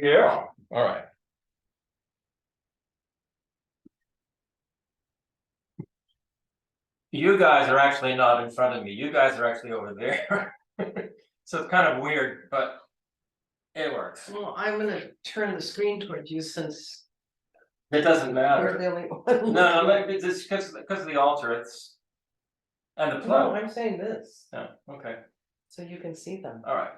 Yeah, all right. You guys are actually not in front of me. You guys are actually over there. So it's kind of weird, but it works. Well, I'm gonna turn the screen towards you since It doesn't you're matter. the only one. No, like it's just because of the altar. It's and the No, plug. I'm saying this, Oh, okay. so you can see them. All right.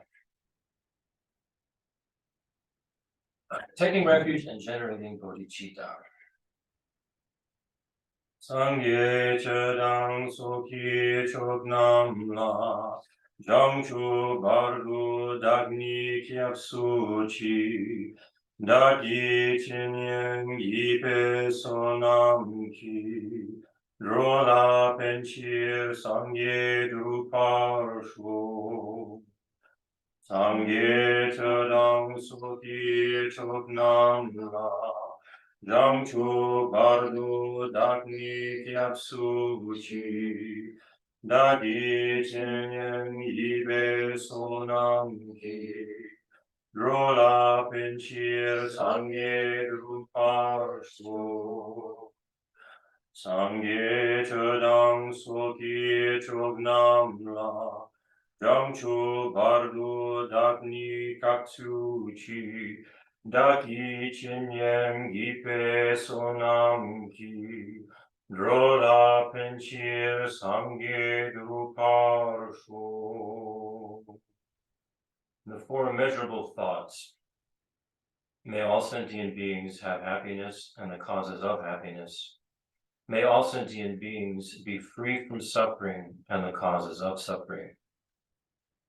Taking refuge and generating bodhicitta. Sangye chedang soki chognam la Jamchu bardu dagni kyapsu chi Dagi chinyen gipe sonam ki Rola penchir sangye druparshu Sangye chedang soki chognam la Jamchu bardu dagni kyapsu chi Dagi chenyen ibe sonam ki Rola penchir sangye ruparso Sangye chedang soki chognam la Jamchu bardu dagni kaksu chi Daki chenyen gipe sonam ki Drola penchir sangye druparsho. The four immeasurable thoughts. May all sentient beings have happiness and the causes of happiness. May all sentient beings be free from suffering and the causes of suffering.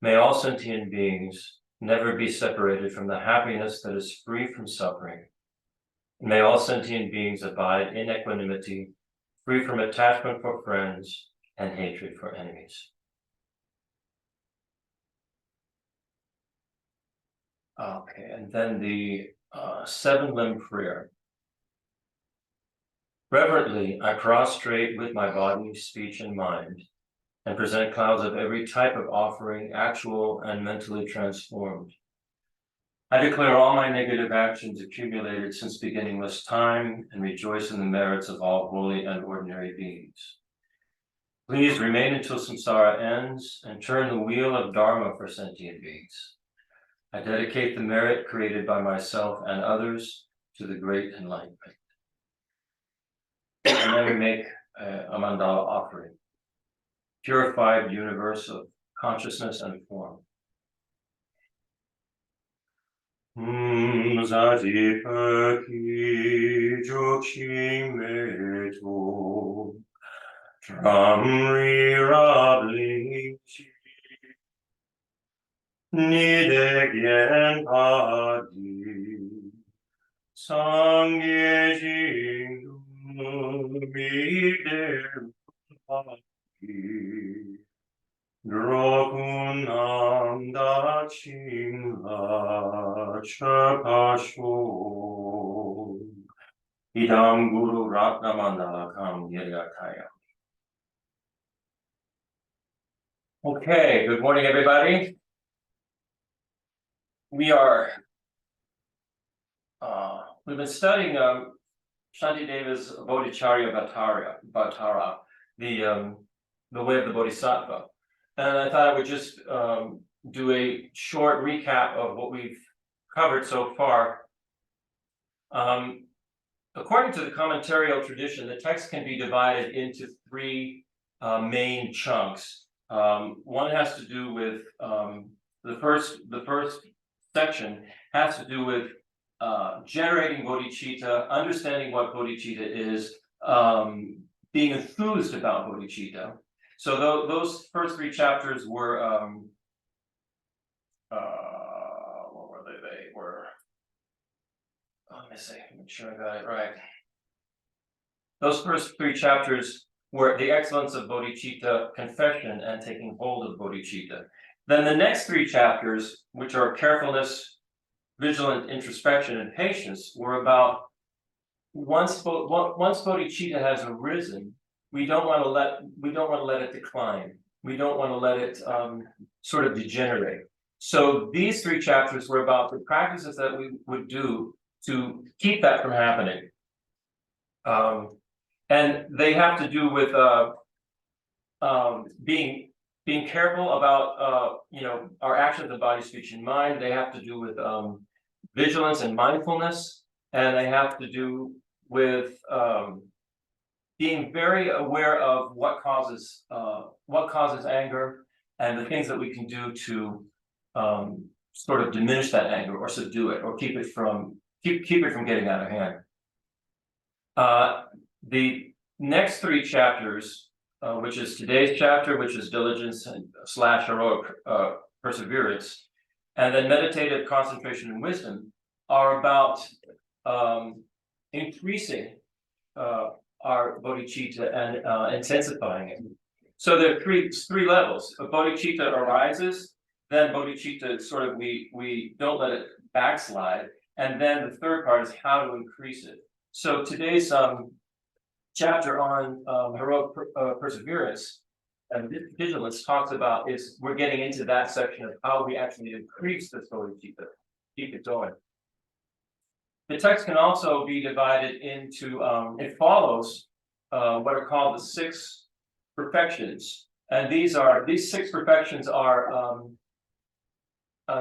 May all sentient beings never be separated from the happiness that is free from suffering. May all sentient beings abide in equanimity, free from attachment for friends and hatred for enemies. Okay, and then the seven-limb prayer. Reverently, I prostrate with my body, speech, and mind, and present clouds of every type of offering, actual and mentally transformed. I declare all my negative actions accumulated since beginningless time and rejoice in the merits of all holy and ordinary beings. Please remain until samsara ends and turn the wheel of dharma for sentient beings. I dedicate the merit created by myself and others to the great enlightenment. And then we make a mandala offering. Purified universe of consciousness and form. Zati jokshin meto Tramri rabli Nidegyen padi Sangye jindu Mide padi Drogunam dachimla chapasho Idam guru ratnamandalakam yiryataya. Okay, good morning, everybody. We've been studying Shantideva's Bodhicharya Bhattara, the way of the Bodhisattva. And I thought I would just do a short recap of what we've covered so far. According to the commentarial tradition, the text can be divided into three main chunks. One has to do with the first section has to do with generating bodhicitta, understanding what bodhicitta is, being enthused about bodhicitta. So those first three chapters were what were they? They were, let me see, make sure I got it right. Those first three chapters were the excellence of bodhicitta, confession, and taking hold of bodhicitta. Then the next three chapters, which are carefulness, vigilant introspection, and patience, were about once bodhicitta has arisen, we don't want to let it decline. We don't want to let it sort of degenerate. So these 3 chapters were about the practices that we would do to keep that from happening. And they have to do with being careful about our actions of body, speech, and mind. They have to do with vigilance and mindfulness, and they have to do with being very aware of what causes anger, and the things that we can do to sort of diminish that anger or subdue it or keep it from getting out of hand. The next 3 chapters, which is today's chapter, which is diligence and / heroic perseverance, and then meditative concentration and wisdom, are about increasing our bodhicitta and intensifying it. So there are three levels. A bodhicitta arises, then bodhicitta sort of we don't let it backslide, and then the third part is how to increase it. So today's chapter on heroic perseverance and vigilance talks about we're getting into that section of how we actually increase this bodhicitta, keep it going. The text can also be divided into it follows what are called the 6 perfections, and these 6 perfections are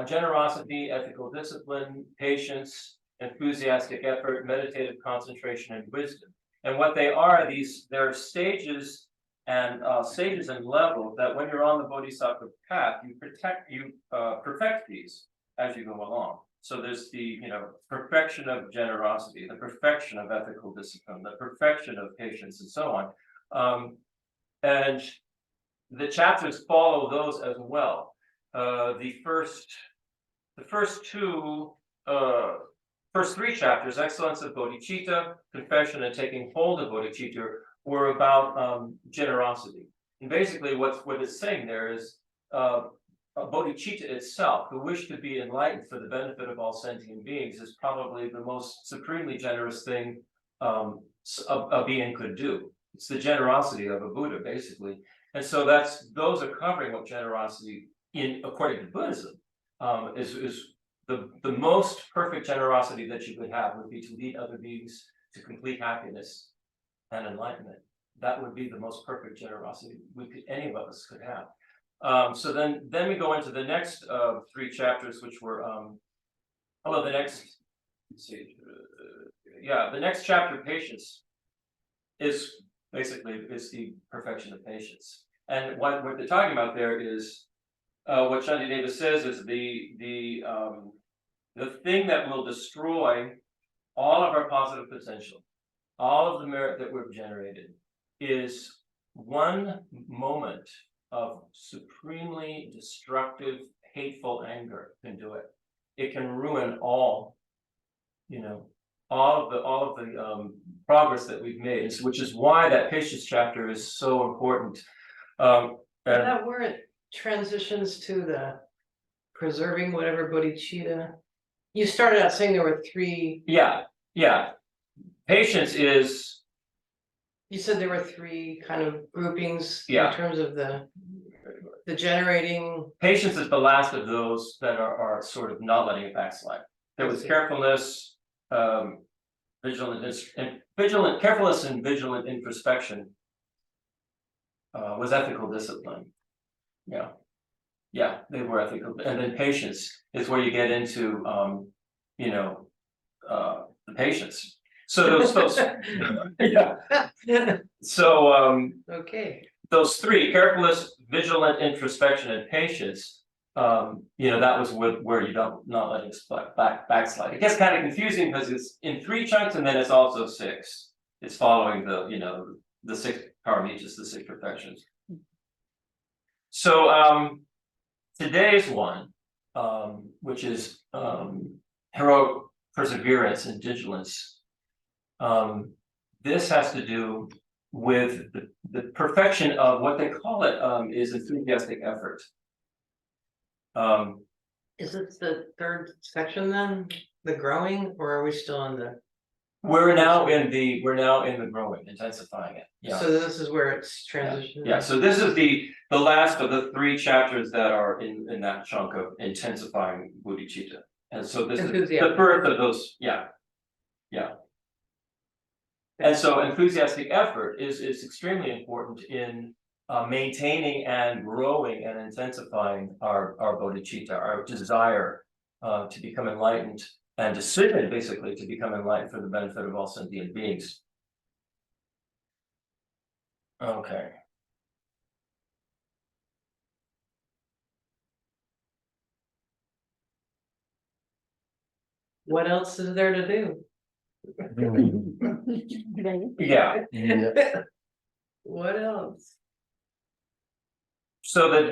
generosity, ethical discipline, patience, enthusiastic effort, meditative concentration, and wisdom. And what they are, there are stages and levels that when you're on the Bodhisattva path, you perfect these as you go along. So there's the perfection of generosity, the perfection of ethical discipline, the perfection of patience, and so on. And the chapters follow those as well. The first 3 chapters, excellence of bodhicitta, confession, and taking hold of bodhicitta, were about generosity. And basically what it's saying there is bodhicitta itself, the wish to be enlightened for the benefit of all sentient beings, is probably the most supremely generous thing a being could do. It's the generosity of a Buddha, basically. And so those are covering what generosity, according to Buddhism, is the most perfect generosity that you could have would be to lead other beings to complete happiness and enlightenment. That would be the most perfect generosity any of us could have. So then we go into the next 3 chapters, which were the next chapter, patience, is basically the perfection of patience. And what they're talking about there is what Shantideva says is the thing that will destroy all of our positive potential, all of the merit that we've generated, is one moment of supremely destructive, hateful anger can do it. It can ruin all of the progress that we've made, which is why that patience chapter is so important. And that where it transitions to the preserving whatever bodhicitta. You started out saying there were 3. Yeah. Patience is. You said there were 3 kind of groupings in Yeah. terms of the generating. Patience is the last of those that are sort of not letting it backslide. There was carefulness, carefulness and vigilant introspection. Was ethical discipline. Yeah, they were ethical, and then patience is where you get into the patience. So those yeah. So Okay. those 3, carefulness, vigilant introspection, and patience, that was where you not letting it backslide. It gets kind of confusing because it's in 3 chunks and then it's also 6. It's following the 6 paramitas, the 6 perfections. So today's one, which is heroic perseverance and diligence, this has to do with the perfection of what they call it is enthusiastic effort. Is it the 3rd section then, the growing, or are we still in the? We're now in the growing, intensifying it. Yeah. So this is where it's transitioning. Yeah. So this is The last of the 3 chapters that are in that chunk of intensifying bodhicitta. And so this is the first of those, yeah. And so enthusiastic effort is extremely important in maintaining and growing and intensifying our bodhicitta, our desire to become enlightened, and decision basically to become enlightened for the benefit of all sentient beings. Okay. What else is there to do? Yeah. What else? So that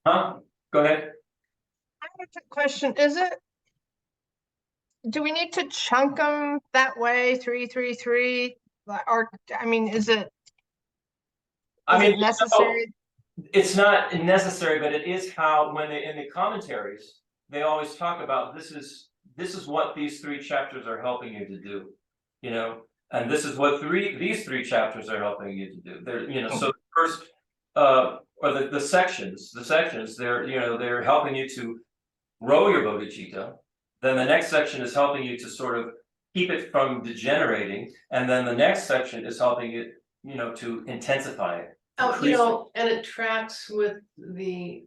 huh? Go ahead. I have a question. Do we need to chunk them that way, 3, 3, 3? Or, I mean, is it necessary? It's not necessary, but it is how, when they in the commentaries, they always talk about this is what these 3 chapters are helping you to do, you know, and this is what these 3 chapters are helping you to do. They're, you know, so the first or the sections, they're helping you to grow your bodhicitta. Then the next section is helping you to sort of keep it from degenerating, and then the next section is helping it, you know, to intensify it. You know, and it tracks with the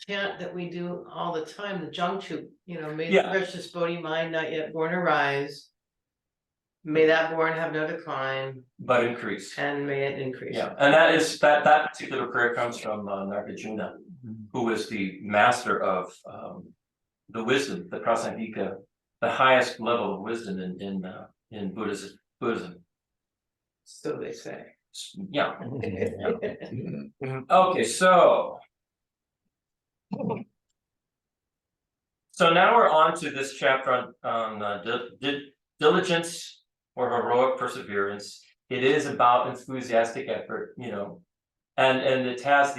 chant that we do all the time, the Jungchu, you know, may the precious Bodhi mind not yet born arise. May that born have no decline, but increase. And may it increase. Yeah, and that particular prayer comes from Nagarjuna, who is the master of the wisdom, the prasangika, the highest level of wisdom in Buddhism. So they say. Yeah. Okay, so now we're on to this chapter on diligence or heroic perseverance. It is about enthusiastic effort, you know, and it has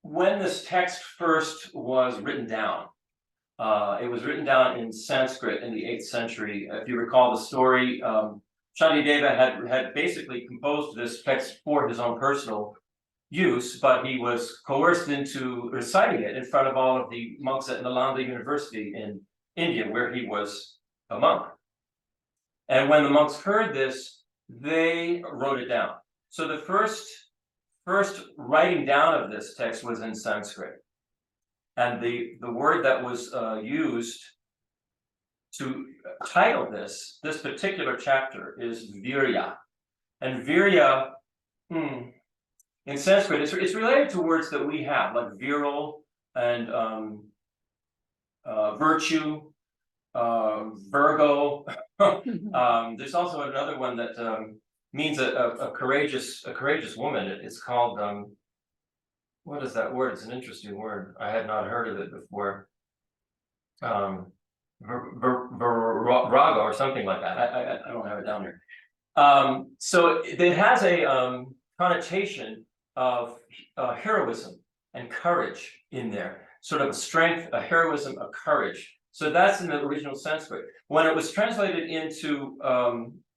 when this text first was written down, it was written down in Sanskrit in the 8th century. If you recall the story, Shantideva had basically composed this text for his own personal use, but he was coerced into reciting it in front of all of the monks at Nalanda University in India, where he was a monk. And when the monks heard this, they wrote it down. So the first writing down of this text was in Sanskrit. And the word that was used to title this particular chapter is virya. And virya, in Sanskrit, it's related to words that we have, like virile and virtue, Virgo. There's also another one that means a courageous woman. It's called what is that word? It's an interesting word. I had not heard of it before. Viraga or something like that. I don't have it down here. So it has a connotation of heroism and courage in there. Sort of a strength, a heroism, a courage. So that's in the original Sanskrit. When it was translated into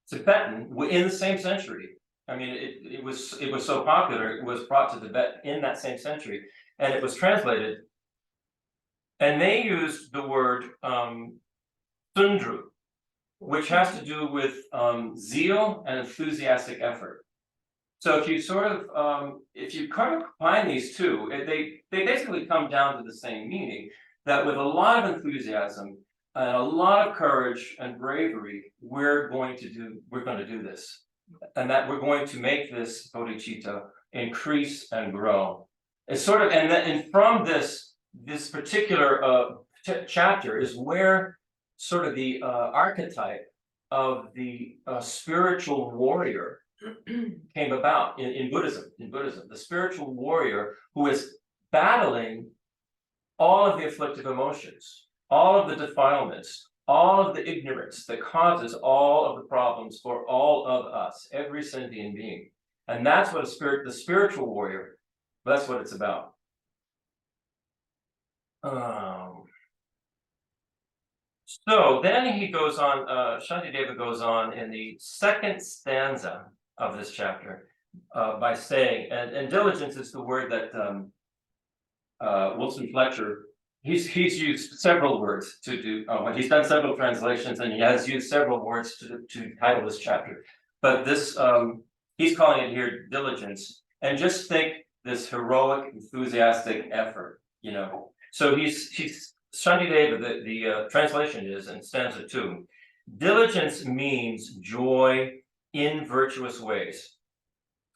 Tibetan in the same century, I mean, it was so popular, it was brought to Tibet in that same century, and it was translated. And they used the word sundru, which has to do with zeal and enthusiastic effort. So if you sort of, if you kind of combine these two, they basically come down to the same meaning, that with a lot of enthusiasm and a lot of courage and bravery, we're going to do this. And that we're going to make this bodhicitta increase and grow. It's sort of, and from this particular chapter is where sort of the archetype of the spiritual warrior came about in Buddhism. The spiritual warrior who is battling all of the afflictive emotions, all of the defilements, all of the ignorance that causes all of the problems for all of us, every sentient being. And that's what the spiritual warrior, that's what it's about. So then he goes on, Shantideva goes on in the second stanza of this chapter by saying, and diligence is the word that Wulstan Fletcher, he's used several words to do, he's done several translations and he has used several words to title this chapter. But this, he's calling it here diligence. And just think this heroic, enthusiastic effort, you know. So he's Shantideva, the translation is in stanza 2, diligence means joy in virtuous ways.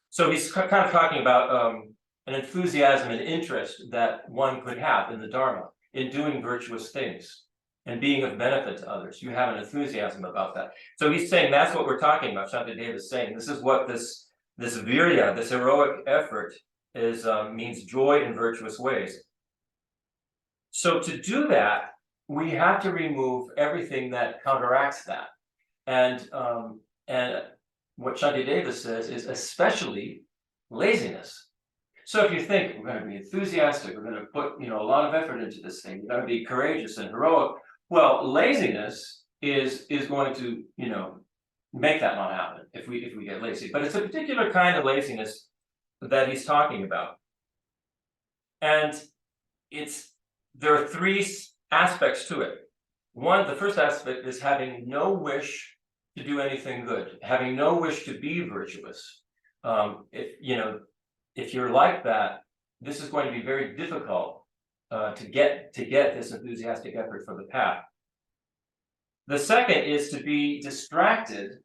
So he's kind of talking about an enthusiasm and interest that one could have in the Dharma, in doing virtuous things and being of benefit to others. You have an enthusiasm about that. So he's saying that's what we're talking about. Shantideva is saying this is what this virya, this heroic effort is means joy in virtuous ways. So to do that, we have to remove everything that counteracts that. And what Shantideva says is especially laziness. So if you think we're going to be enthusiastic, we're going to put a lot of effort into this thing, we're going to be courageous and heroic. Well, laziness is going to make that not happen if we get lazy. But it's a particular kind of laziness that he's talking about, and there are 3 aspects to it. One, the first aspect is having no wish to do anything good, having no wish to be virtuous. If you're like that, this is going to be very difficult to get this enthusiastic effort for the path. The second is to be distracted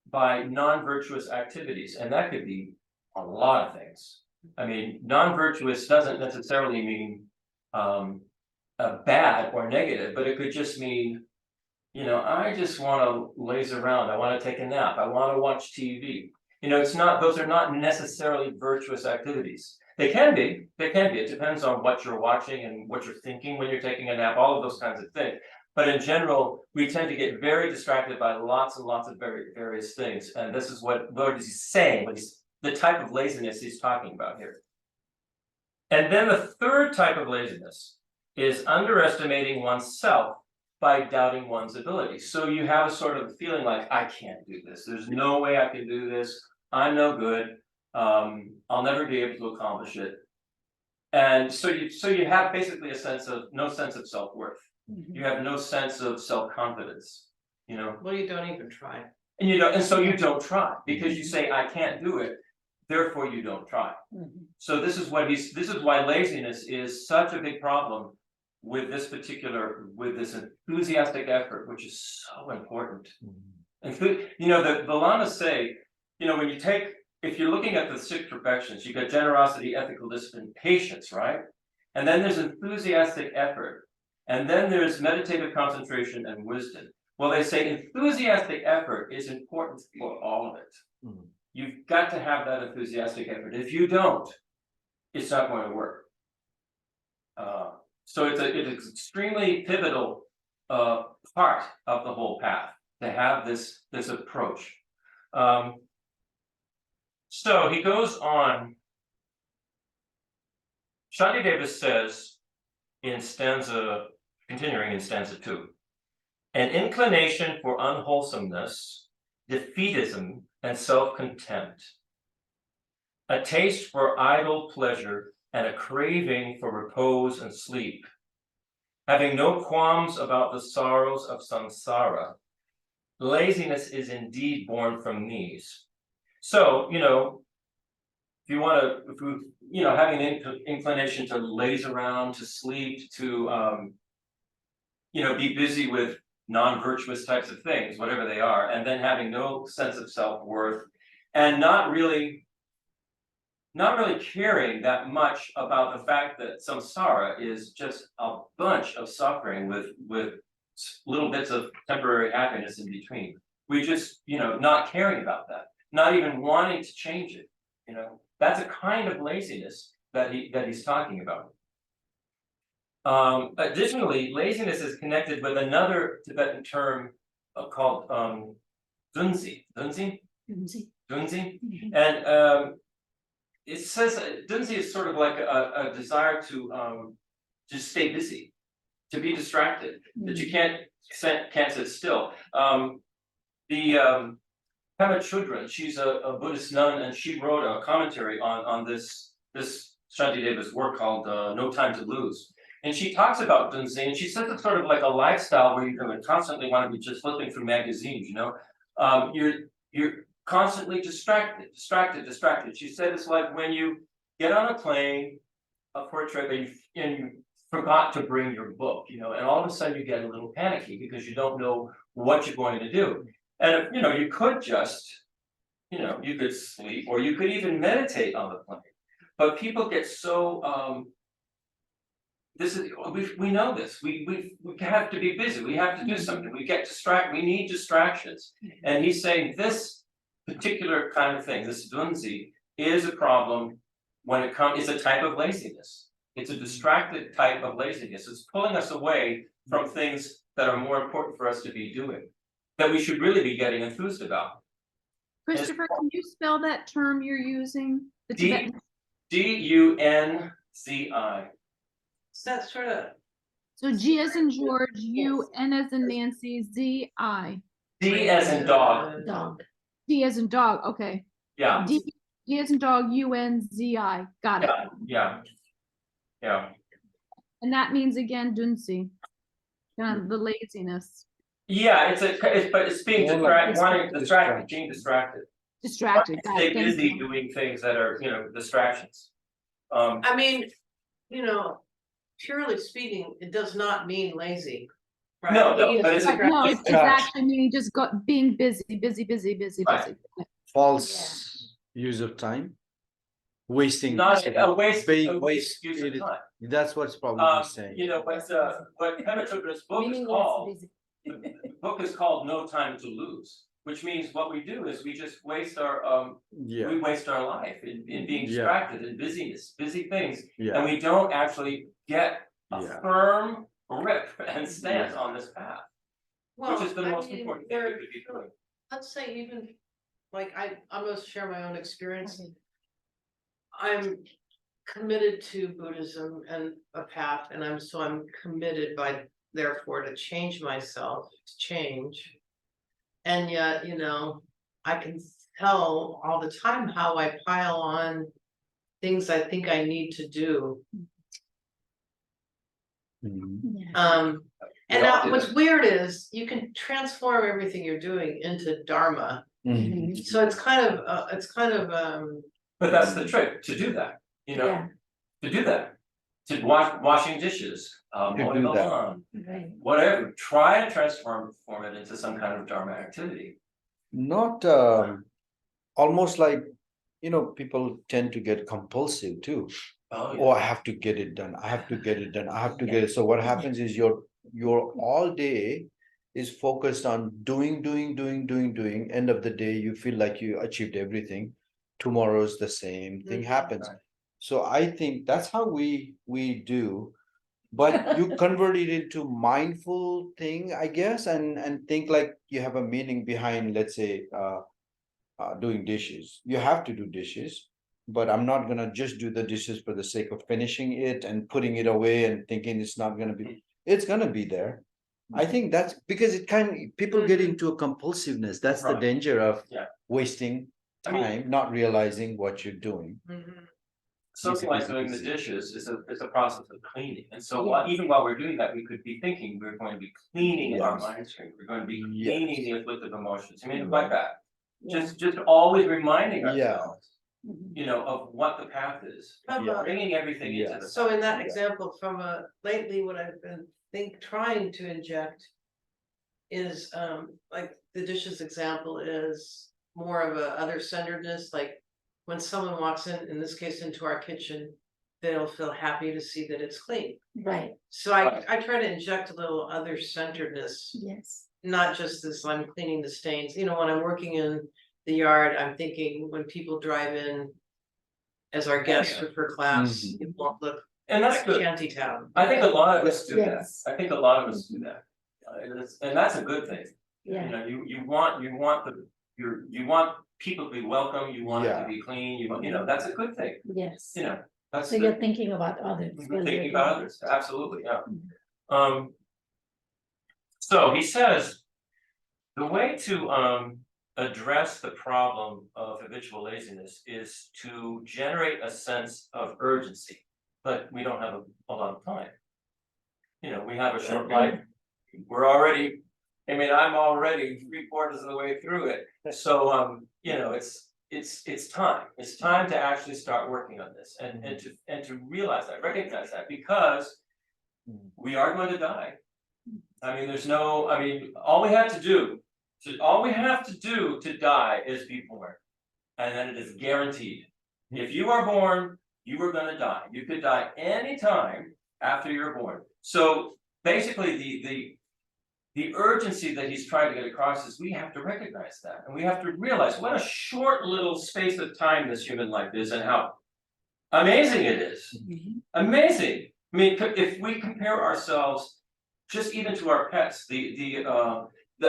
by non-virtuous activities, and that could be a lot of things. I mean, non-virtuous doesn't necessarily mean bad or negative, but it could just mean, I just want to laze around, I want to take a nap, I want to watch TV. Those are not necessarily virtuous activities. They can be. It depends on what you're watching and what you're thinking when you're taking a nap, all of those kinds of things. But in general, we tend to get very distracted by lots and lots of various things. And this is what he's saying, the type of laziness he's talking about here. And then the third type of laziness is underestimating oneself by doubting one's ability. So you have a sort of feeling like, I can't do this. There's no way I can do this. I'm no good. I'll never be able to accomplish it. And so you have basically no sense of self-worth. You have no sense of self-confidence, Well, you don't even try. And so you don't try because you say, I can't do it. Therefore you don't try. So this is why laziness is such a big problem with this enthusiastic effort, which is so important. The Lamas say, if you're looking at the 6 perfections, you got generosity, ethical discipline, patience, right? And then there's enthusiastic effort. And then there's meditative concentration and wisdom. Well, they say enthusiastic effort is important for all of it. You've got to have that enthusiastic effort. If you don't, it's not going to work. So it's an extremely pivotal part of the whole path to have this approach. So he goes on. Shantideva says continuing in stanza 2, an inclination for unwholesomeness, defeatism, and self-contempt, a taste for idle pleasure, and a craving for repose and sleep, having no qualms about the sorrows of samsara. Laziness is indeed born from these. So, having an inclination to laze around, to sleep, to, be busy with non-virtuous types of things, whatever they are, and then having no sense of self-worth, and not really caring that much about the fact that samsara is just a bunch of suffering with little bits of temporary happiness in between. We just, not caring about that, not even wanting to change it. That's a kind of laziness that he's talking about. Additionally, laziness is connected with another Tibetan term called dunzi. Dunzi? Dunzi. And it says dunzi is sort of like a desire to just stay busy. to be distracted, that you can't sit still. Pema Chodron, she's a Buddhist nun, and she wrote a commentary on this Shantideva's work called No Time to Lose. And she talks about Dunzi, and she says it's sort of like a lifestyle where you're going to constantly want to be just flipping through magazines, you know. You're constantly distracted. She said it's like when you get on a plane for a trip and you forgot to bring your book, you know, and all of a sudden you get a little panicky because you don't know what you're going to do. And you know, you could just, you know, you could sleep or you could even meditate on the plane. But people get so we know this. We have to be busy. We have to do something. We get distracted. We need distractions. And he's saying this particular kind of thing, this dunzi, is a problem when it comes. It's a type of laziness. It's a distracted type of laziness. It's pulling us away from things that are more important for us to be doing, that we should really be getting enthused about. Christopher, can you spell that term you're using? The Tibetan. Dunzi. So that's sort of. So G as in George, U, N as in Nancy, Z, I. D as in dog. Dog. D as in dog, okay. Yeah. D as in dog, U, N, Z, I. Got it. Yeah. And that means again, dunsi. Kind of the laziness. Yeah, it's being distracted, being distracted. Distracted. Got Stay it. Thank busy you. doing things that are, you know, distractions. I mean, you know, purely speaking, it does not mean lazy. Right? No, but it's Right, no, it's Distract. actually meaning just being busy. Right. False use of time, wasting. not a waste waste use of time. That's what's probably saying. You know, what Pema Chodron's book is called, the book is called No Time to Lose, which means what we do is we just waste our Yeah, we waste our life in being distracted in busyness, busy things, and yeah, we don't actually get a Yeah. firm grip and stance on this path, Well, which is the I most mean, important thing we could be doing. let's say even, like, I'm gonna share my own experience. I'm committed to Buddhism and a path, and I'm committed therefore to change myself, to change. And yet, you know, I can tell all the time how I pile on things I think I need to do. Mhm. And We all now do what's that. weird is you can transform everything you're doing into Dharma. Mhm. So it's kind of, But that's the trick, to do that, you know, to do that, to washing dishes, mowing the do that. lawn, whatever, try to transform it into some kind of Dharma activity. Not almost like, you know, people tend to get compulsive too. Oh, Oh, I have to get it done. I have to get it done. I have to get it. So what happens is your all day is focused on doing. End of the day, you feel like you achieved everything. Tomorrow's the same thing happens. Right. So I think that's how we do. But you convert it into mindful thing, I guess, and think like you have a meaning behind, let's say, doing dishes. You have to do dishes, but I'm not gonna just do the dishes for the sake of finishing it and putting it away and thinking it's not gonna be. It's gonna be there. I think that's because people get into a compulsiveness. That's the Right. danger of Yeah. wasting I mean- time, not realizing what you're doing. Something like doing the dishes is a process of cleaning, and so even while we're doing that, we could be thinking we're going to be cleaning our Yes. mind stream, we're going to be Yes. cleaning the afflictive emotions, I mean, like that. Just always reminding ourselves, you know, of what the path is, Yeah. bringing everything into the. so in that Yeah. example, lately, what I've been trying to inject is, like the dishes example is more of a other-centeredness, like when someone walks in this case, into our kitchen, they'll feel happy to see that it's clean. Right, So I try to inject a little other-centeredness, yes. not just this, I'm cleaning the stains, you know, when I'm working in the yard, I'm thinking when people drive in as our guests or for class, Mhm. it won't look And that's like good, Shantytown. I think a lot of us do that, Yes. I think a lot of us do that, and that's a good thing. You Yeah, know, you want people to be welcome, you want it to Yeah. be clean, you know, that's a good thing, yes. you know, that's So good. you're thinking about others. while you're Thinking about doing others, absolutely, yeah. So he says, the way to address the problem of habitual laziness is to generate a sense of urgency, but we don't have a lot of time. You know, we have a short life. We're already, I mean, I'm already 3/4 of the way through it. So, you know, it's time. It's time to actually start working on this and to realize that, recognize that, because we are going to die. I mean, all we have to do to die is be born. And then it is guaranteed. If you are born, you are gonna die. You could die anytime after you're born. So basically, the urgency that he's trying to get across is we have to recognize that. And we have to realize what a short little space of time this human life is and how amazing it is. Amazing. I mean, if we compare ourselves just even to our pets,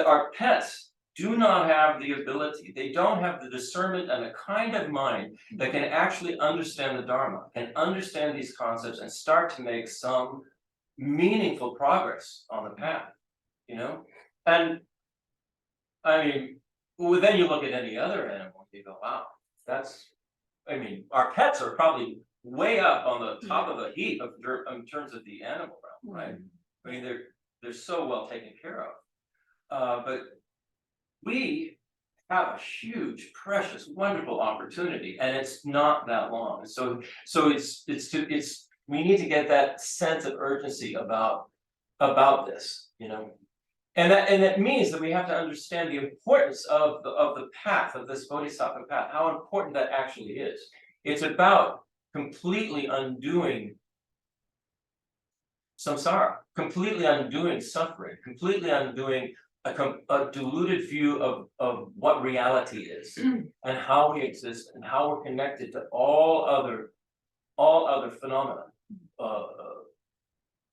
our pets do not have the ability, they don't have the discernment and the kind of mind that can actually understand the Dharma, can understand these concepts and start to make some meaningful progress on the path, you know? And I mean, well, then you look at any other animal, you go, wow, our pets are probably way up on the top of the heap in terms of the animal realm, right? I mean, they're so well taken care of. But we have a huge, precious, wonderful opportunity, and it's not that long. So we need to get that sense of urgency about this, you know. And that means that we have to understand the importance of the path, of this Bodhisattva path, how important that actually is. It's about completely undoing samsara, completely undoing suffering, completely undoing a diluted view of what reality is and how we exist and how we're connected to all other phenomena,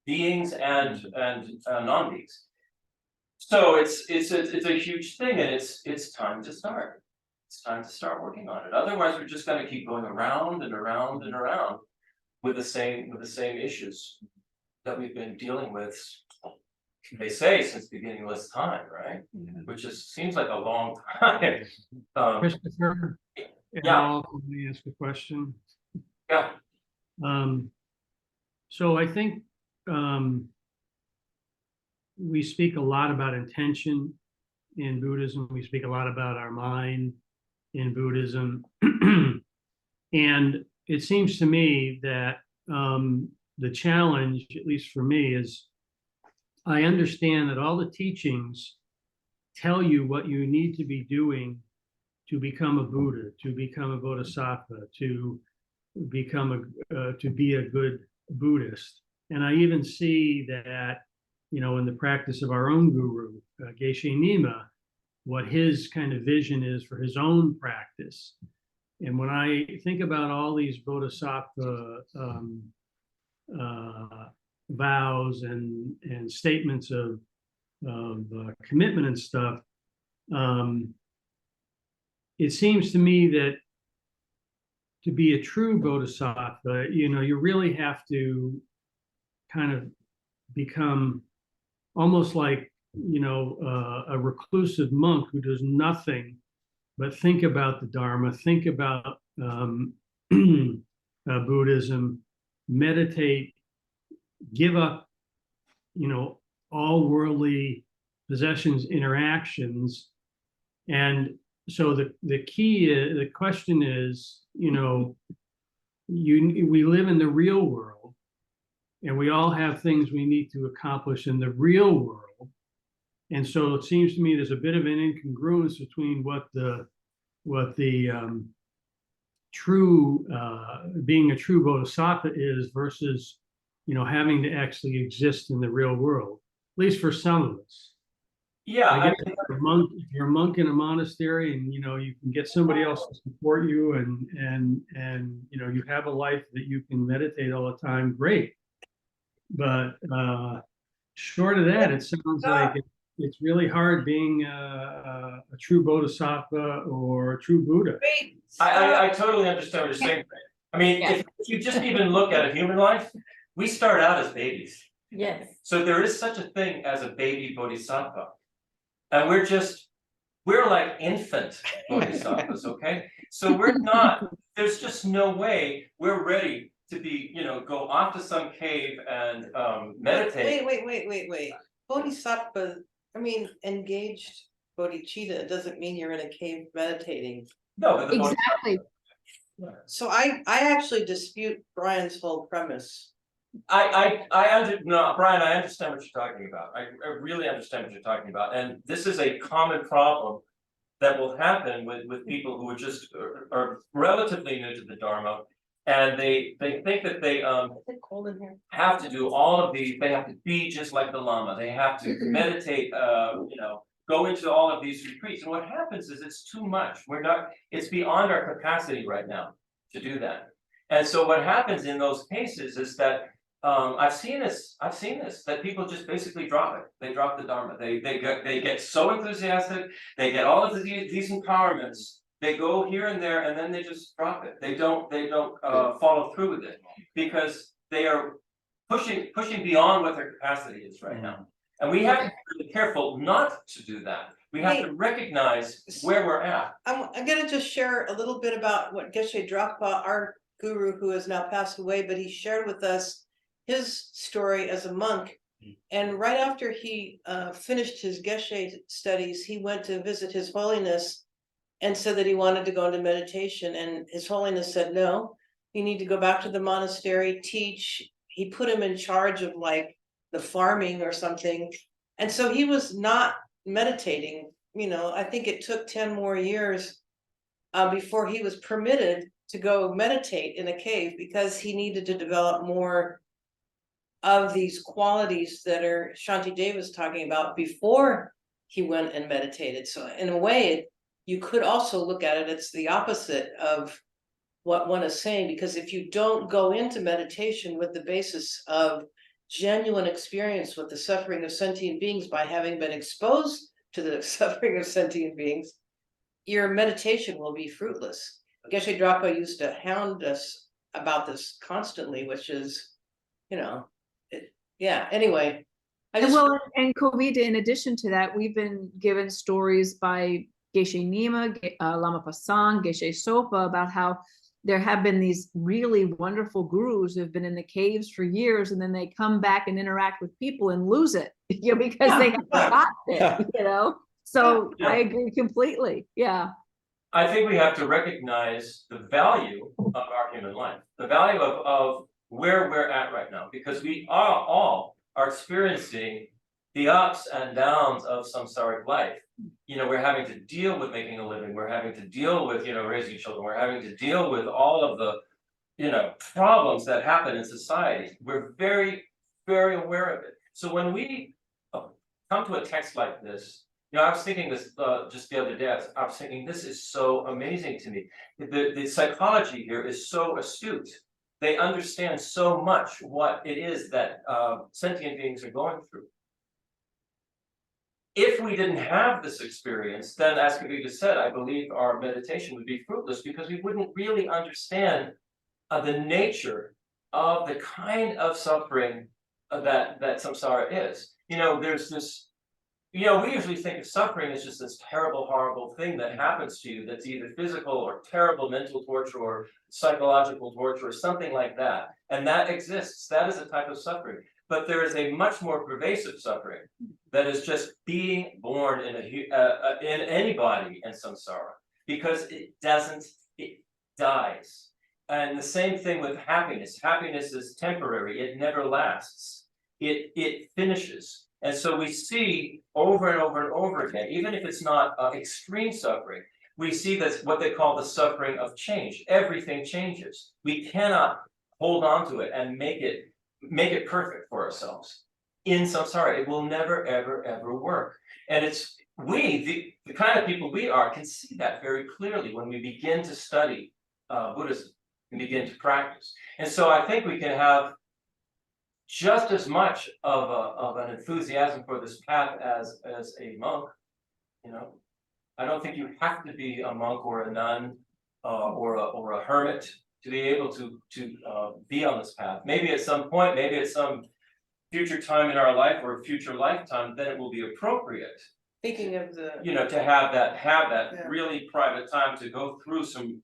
beings and non-beings. So it's a huge thing, and it's time to start. It's time to start working on it. Otherwise, we're just going to keep going around and around and around with the same issues that we've been dealing with, they say, since beginningless time, right? Which seems like a long time. Christopher, Yeah. let me ask a question. Yeah. So I think we speak a lot about intention in Buddhism. We speak a lot about our mind in Buddhism. And it seems to me that the challenge, at least for me, is I understand that all the teachings tell you what you need to be doing to become a Buddha, to become a Bodhisattva, to be a good Buddhist. And I even see that, you know, in the practice of our own guru, Geshe Nima, what his kind of vision is for his own practice. And when I think about all these Bodhisattva vows and statements of commitment and stuff, it seems to me that to be a true Bodhisattva, you know, you really have to kind of become almost like, you know, a reclusive monk who does nothing but think about the Dharma, think about Buddhism, meditate, give up, you know, all worldly possessions, interactions. And so the key is, the question is, you know, we live in the real world, and we all have things we need to accomplish in the real world. And so it seems to me there's a bit of an incongruence between what the true being a true Bodhisattva is versus, you know, having to actually exist in the real world, at least for some of us. Yeah, if you're a monk in a monastery, and you know you can get somebody else to support you, and you know you have a life that you can meditate all the time, great. But short of that, it sounds like it's really hard being a true Bodhisattva or a true Buddha. I totally understand what you're saying. I mean, if you just even look at a human life, we start out as babies. Yes. So there is such a thing as a baby bodhisattva. And we're like infant bodhisattvas, okay? So we're not, there's just no way we're ready to be, go off to some cave and meditate. Wait. Bodhisattva, I mean, engaged bodhicitta doesn't mean you're in a cave meditating. No, but the Exactly. So I actually dispute Brian's whole premise. Brian, I understand what you're talking about. I really understand what you're talking about. And this is a common problem that will happen with people who are relatively new to the Dharma. And they think that they Is it cold in here? have to do all of these, they have to be just like the Lama. They have to meditate, go into all of these retreats. And what happens is it's too much. It's beyond our capacity right now to do that. And so what happens in those cases is that I've seen this, that people just basically drop it. They drop the Dharma. They get so enthusiastic, they get all of these empowerments, they go here and there, and then they just drop it. They don't follow through with it because they are pushing beyond what their capacity is right now. And we have to be really careful not to do that. We have to recognize where we're at. I'm gonna just share a little bit about what Geshe Drakpa, our guru who has now passed away, but he shared with us his story as a monk. And right after he finished his Geshe studies, he went to visit His Holiness and said that he wanted to go into meditation. And His Holiness said, no, you need to go back to the monastery, teach. He put him in charge of like the farming or something. And so he was not meditating. I think it took 10 more years before he was permitted to go meditate in a cave because he needed to develop more of these qualities that are Shantideva was talking about before he went and meditated. So in a way, you could also look at it, it's the opposite of what one is saying, because if you don't go into meditation with the basis of genuine experience with the suffering of sentient beings by having been exposed to the suffering of sentient beings, your meditation will be fruitless. Geshe Drakpa used to hound us about this constantly, which is, anyway. And Kovita, in addition to that, we've been given stories by Geshe Nima, Lama Pasan, Geshe Sopa about how there have been these really wonderful gurus who have been in the caves for years, and then they come back and interact with people and lose it, because they have got it, So I agree completely. Yeah. I think we have to recognize the value of our human life, the value of where we're at right now, because we all are experiencing the ups and downs of samsaric life. We're having to deal with making a living. We're having to deal with, raising children. We're having to deal with all of the, problems that happen in society. We're very, very aware of it. So when we come to a text like this, I was thinking this just the other day. I was thinking this is so amazing to me. The psychology here is so astute. They understand so much what it is that sentient beings are going through. If we didn't have this experience, then as Kavita said, I believe our meditation would be fruitless because we wouldn't really understand the nature of the kind of suffering that samsara is. There's this. We usually think of suffering as just this terrible, horrible thing that happens to you that's either physical or terrible mental torture or psychological torture or something like that. And that exists. That is a type of suffering. But there is a much more pervasive suffering that is just being born in anybody in samsara, because it dies. And the same thing with happiness. Happiness is temporary. It never lasts. It finishes. And so we see over and over and over again, even if it's not extreme suffering, we see that's what they call the suffering of change. Everything changes. We cannot hold on to it and make it perfect for ourselves. In samsara, it will never, ever, ever work. And it's the kind of people we are can see that very clearly when we begin to study Buddhism and begin to practice. And so I think we can have just as much of an enthusiasm for this path as a monk. I don't think you have to be a monk or a nun or a hermit to be able to be on this path. Maybe at some point, maybe at some future time in our life or a future lifetime, then it will be appropriate, Speaking of the, you know, to have that Yeah. really private time to go through some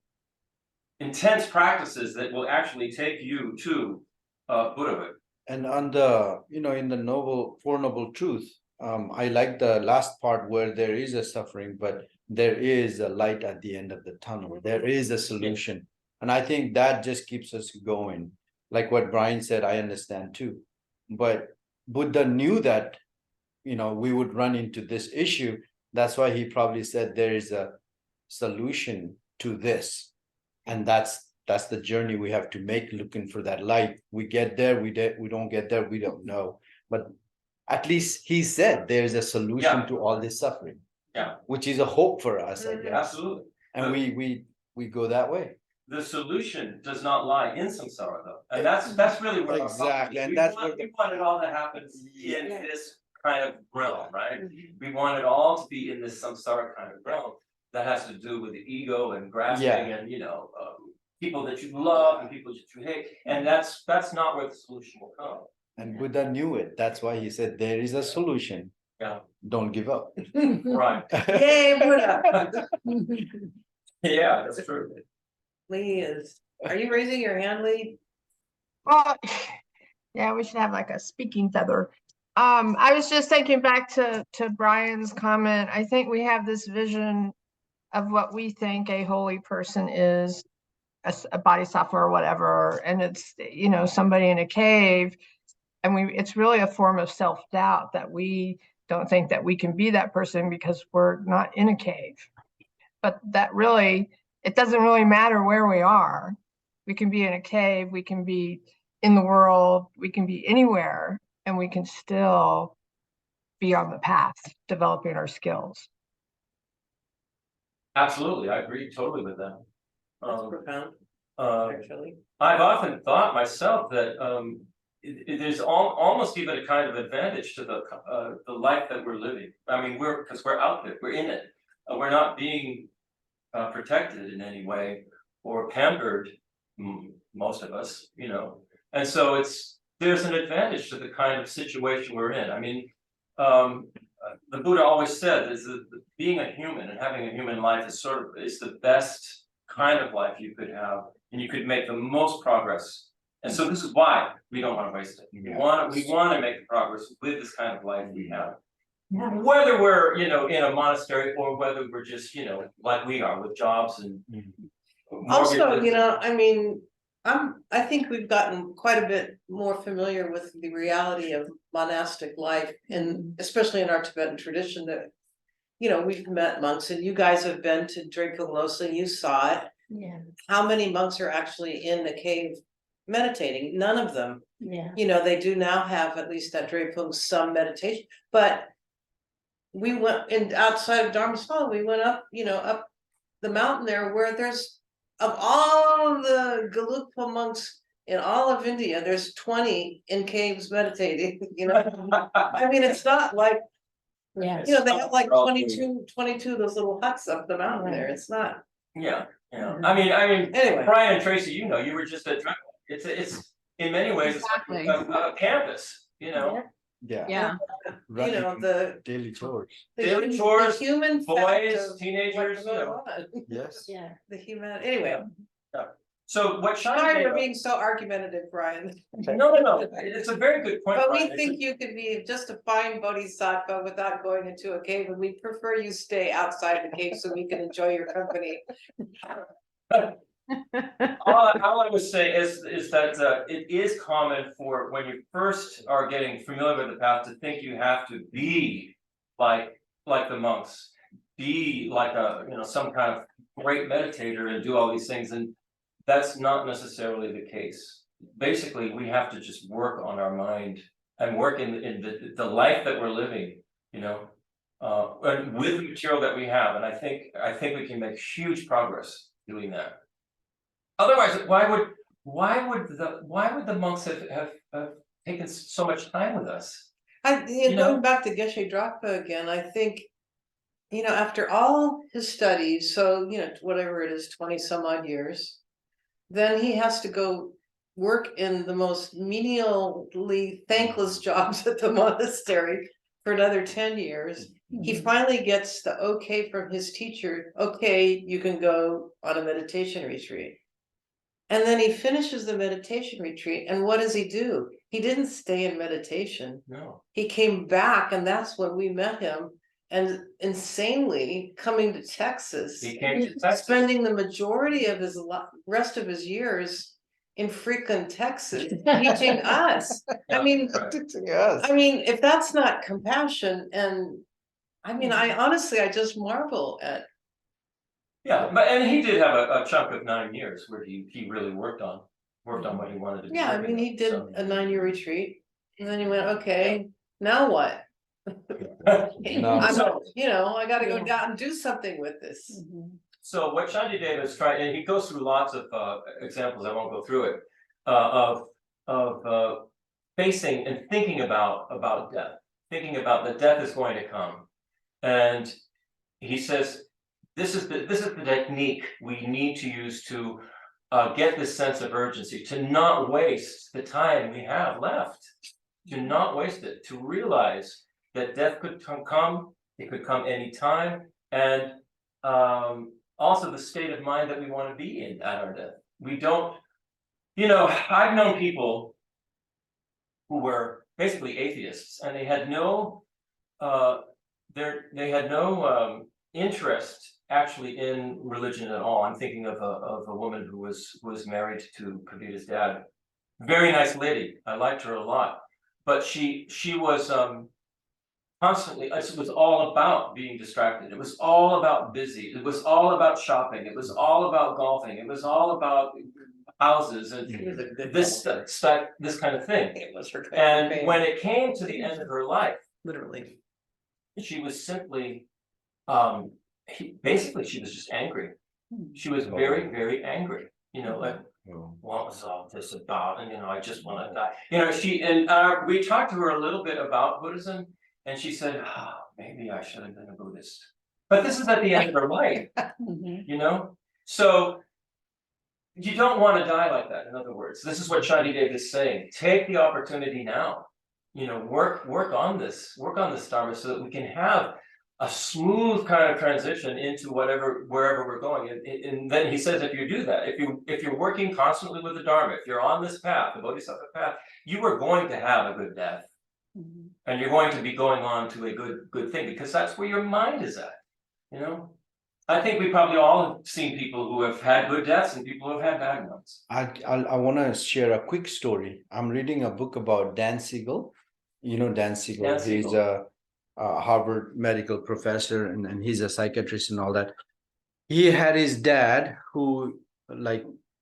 intense practices that will actually take you to Buddhahood. And on the, in the Four Noble Truth, I like the last part where there is a suffering, but there is a light at the end of the tunnel. There is a solution. And I think that just keeps us going. Like what Brian said, I understand too. But Buddha knew that, we would run into this issue. That's why he probably said there is a solution to this. And that's the journey we have to make, looking for that light. We get there, we don't get there, we don't know. But at least he said there's a solution Yeah. to all this suffering. Yeah. Which is a hope for us, I guess. Absolutely. And we go that way. The solution does not lie in samsara though. And that's really where our problem Exactly, is. and We that's want- where the- we want it all to happen Yeah. in this kind of realm, right? We want it all to be in this samsara kind of realm that has to do with the ego and grasping Yeah. and, people that you love and people that you hate. And that's not where the solution will come. And Buddha knew it. That's why he said there is a solution. Yeah. Don't give up. Right. yay, Buddha. Yeah, that's true. Lee is, are you raising your hand, Lee? Well, yeah, we should have like a speaking feather. I was just thinking back to Brian's comment. I think we have this vision of what we think a holy person is, a bodhisattva or whatever, and it's, somebody in a cave, and it's really a form of self-doubt that we don't think that we can be that person because we're not in a cave. But that really, it doesn't really matter where we are. We can be in a cave, we can be in the world, we can be anywhere, and we can still be on the path, developing our skills. Absolutely, I agree totally with that. That's profound, Uh, actually. I've often thought myself that there's almost even a kind of advantage to the life that we're living. I mean, because we're out there, we're in it. We're not being protected in any way or pampered, most of us, And so there's an advantage to the kind of situation we're in. I mean, the Buddha always said is that being a human and having a human life is the best kind of life you could have, and you could make the most progress. And so this is why we don't want to waste it. We want to make progress with this kind of life we have. Whether we're, in a monastery or whether we're just, like we are with jobs and Also, mortgages. I think we've gotten quite a bit more familiar with the reality of monastic life, and especially in our Tibetan tradition that, we've met monks, and you guys have been to Drepung, you saw it. Yeah, How many monks are actually in the cave meditating? None of them. yeah. They do now have, at least at Drepung, some meditation, but we went outside of Dharmasala, we went up, up the mountain there where there's, of all the Gelugpa monks in all of India, there's 20 in caves meditating, I mean, it's not like, Yeah. they have like 22 of those little huts up the mountain there, it's not. Yeah. I mean, Anyway. Brian and Tracy, you were just at Drepung. It's in many ways Exactly. a campus, Yeah. Yeah. Running The daily chores. Daily chores, the human fact boys, of teenagers, what's going on. Yes. Yeah. The human, anyway, So what sorry for Shantideva, being so argumentative, Brian. no, it's a very good point. But we Brian. think you could be just a fine bodhisattva without going into a cave, and we prefer you stay outside the cave so we can enjoy your company. All I would say is that it is common for when you first are getting familiar with the path to think you have to be like the monks, be like some kind of great meditator and do all these things, and that's not necessarily the case. Basically, we have to just work on our mind and work in the life that we're living, and with the material that we have, and I think we can make huge progress doing that. Otherwise, why would the monks have taken so much time with us? Going back to Geshe Drapa again, I think, after all his studies, so, whatever it is, 20 some odd years, then he has to go work in the most menially thankless jobs at the monastery for another 10 years. He finally gets the okay from his teacher, okay, you can go on a meditation retreat. And then he finishes the meditation retreat, and what does he do? He didn't stay in meditation. No. He came back, and that's when we met him. And insanely coming to Texas, He came to Texas. spending the majority of his rest of his years in freaking Texas, teaching us. I mean, Yes. I mean, if that's not compassion, and I mean, I honestly, I just marvel at. Yeah, but and he did have a chunk of 9 years where he really worked on what he wanted to do. Yeah, I mean, he did a 9-year retreat, and then he went, okay, now what? I'm, you know, I gotta go down and do something with this. So what Shantideva is trying, and he goes through lots of examples, I won't go through it, of facing and thinking about death, thinking about that death is going to come. And he says, this is the technique we need to use to get this sense of urgency, to not waste the time we have left, to not waste it, to realize that death could come, it could come anytime, and also the state of mind that we want to be in at our death. We don't, you know, I've known people who were basically atheists, and they had no interest actually in religion at all. I'm thinking of a woman who was married to Kavita's dad. Very nice lady. I liked her a lot, but she was constantly, it was all about being distracted. It was all about busy. It was all about shopping. It was all about golfing. It was all about houses and this kind of thing. It was her. And when it came to the end of her life, Literally. she was simply, basically she was just angry. She was very, very angry, you know, like, what was all this about? And, you know, I just want to die. You know, we talked to her a little bit about Buddhism, and she said, oh, maybe I should have been a Buddhist. But this is at the end of her life, you know? So you don't want to die like that, in other words. This is what Shantideva is saying. Take the opportunity now. You know, work on this Dharma so that we can have a smooth kind of transition into wherever we're going. And then he says, if you do that, if you're working constantly with the Dharma, if you're on this path, the Bodhisattva path, you are going to have a good death. And you're going to be going on to a good thing, because that's where your mind is at, you know? I think we probably all have seen people who have had good deaths and people who have had bad ones. I want to share a quick story. I'm reading a book about Dan Siegel. You know Dan Siegel. Dan Siegel. He's a Harvard medical professor, and he's a psychiatrist and all that. He had his dad who,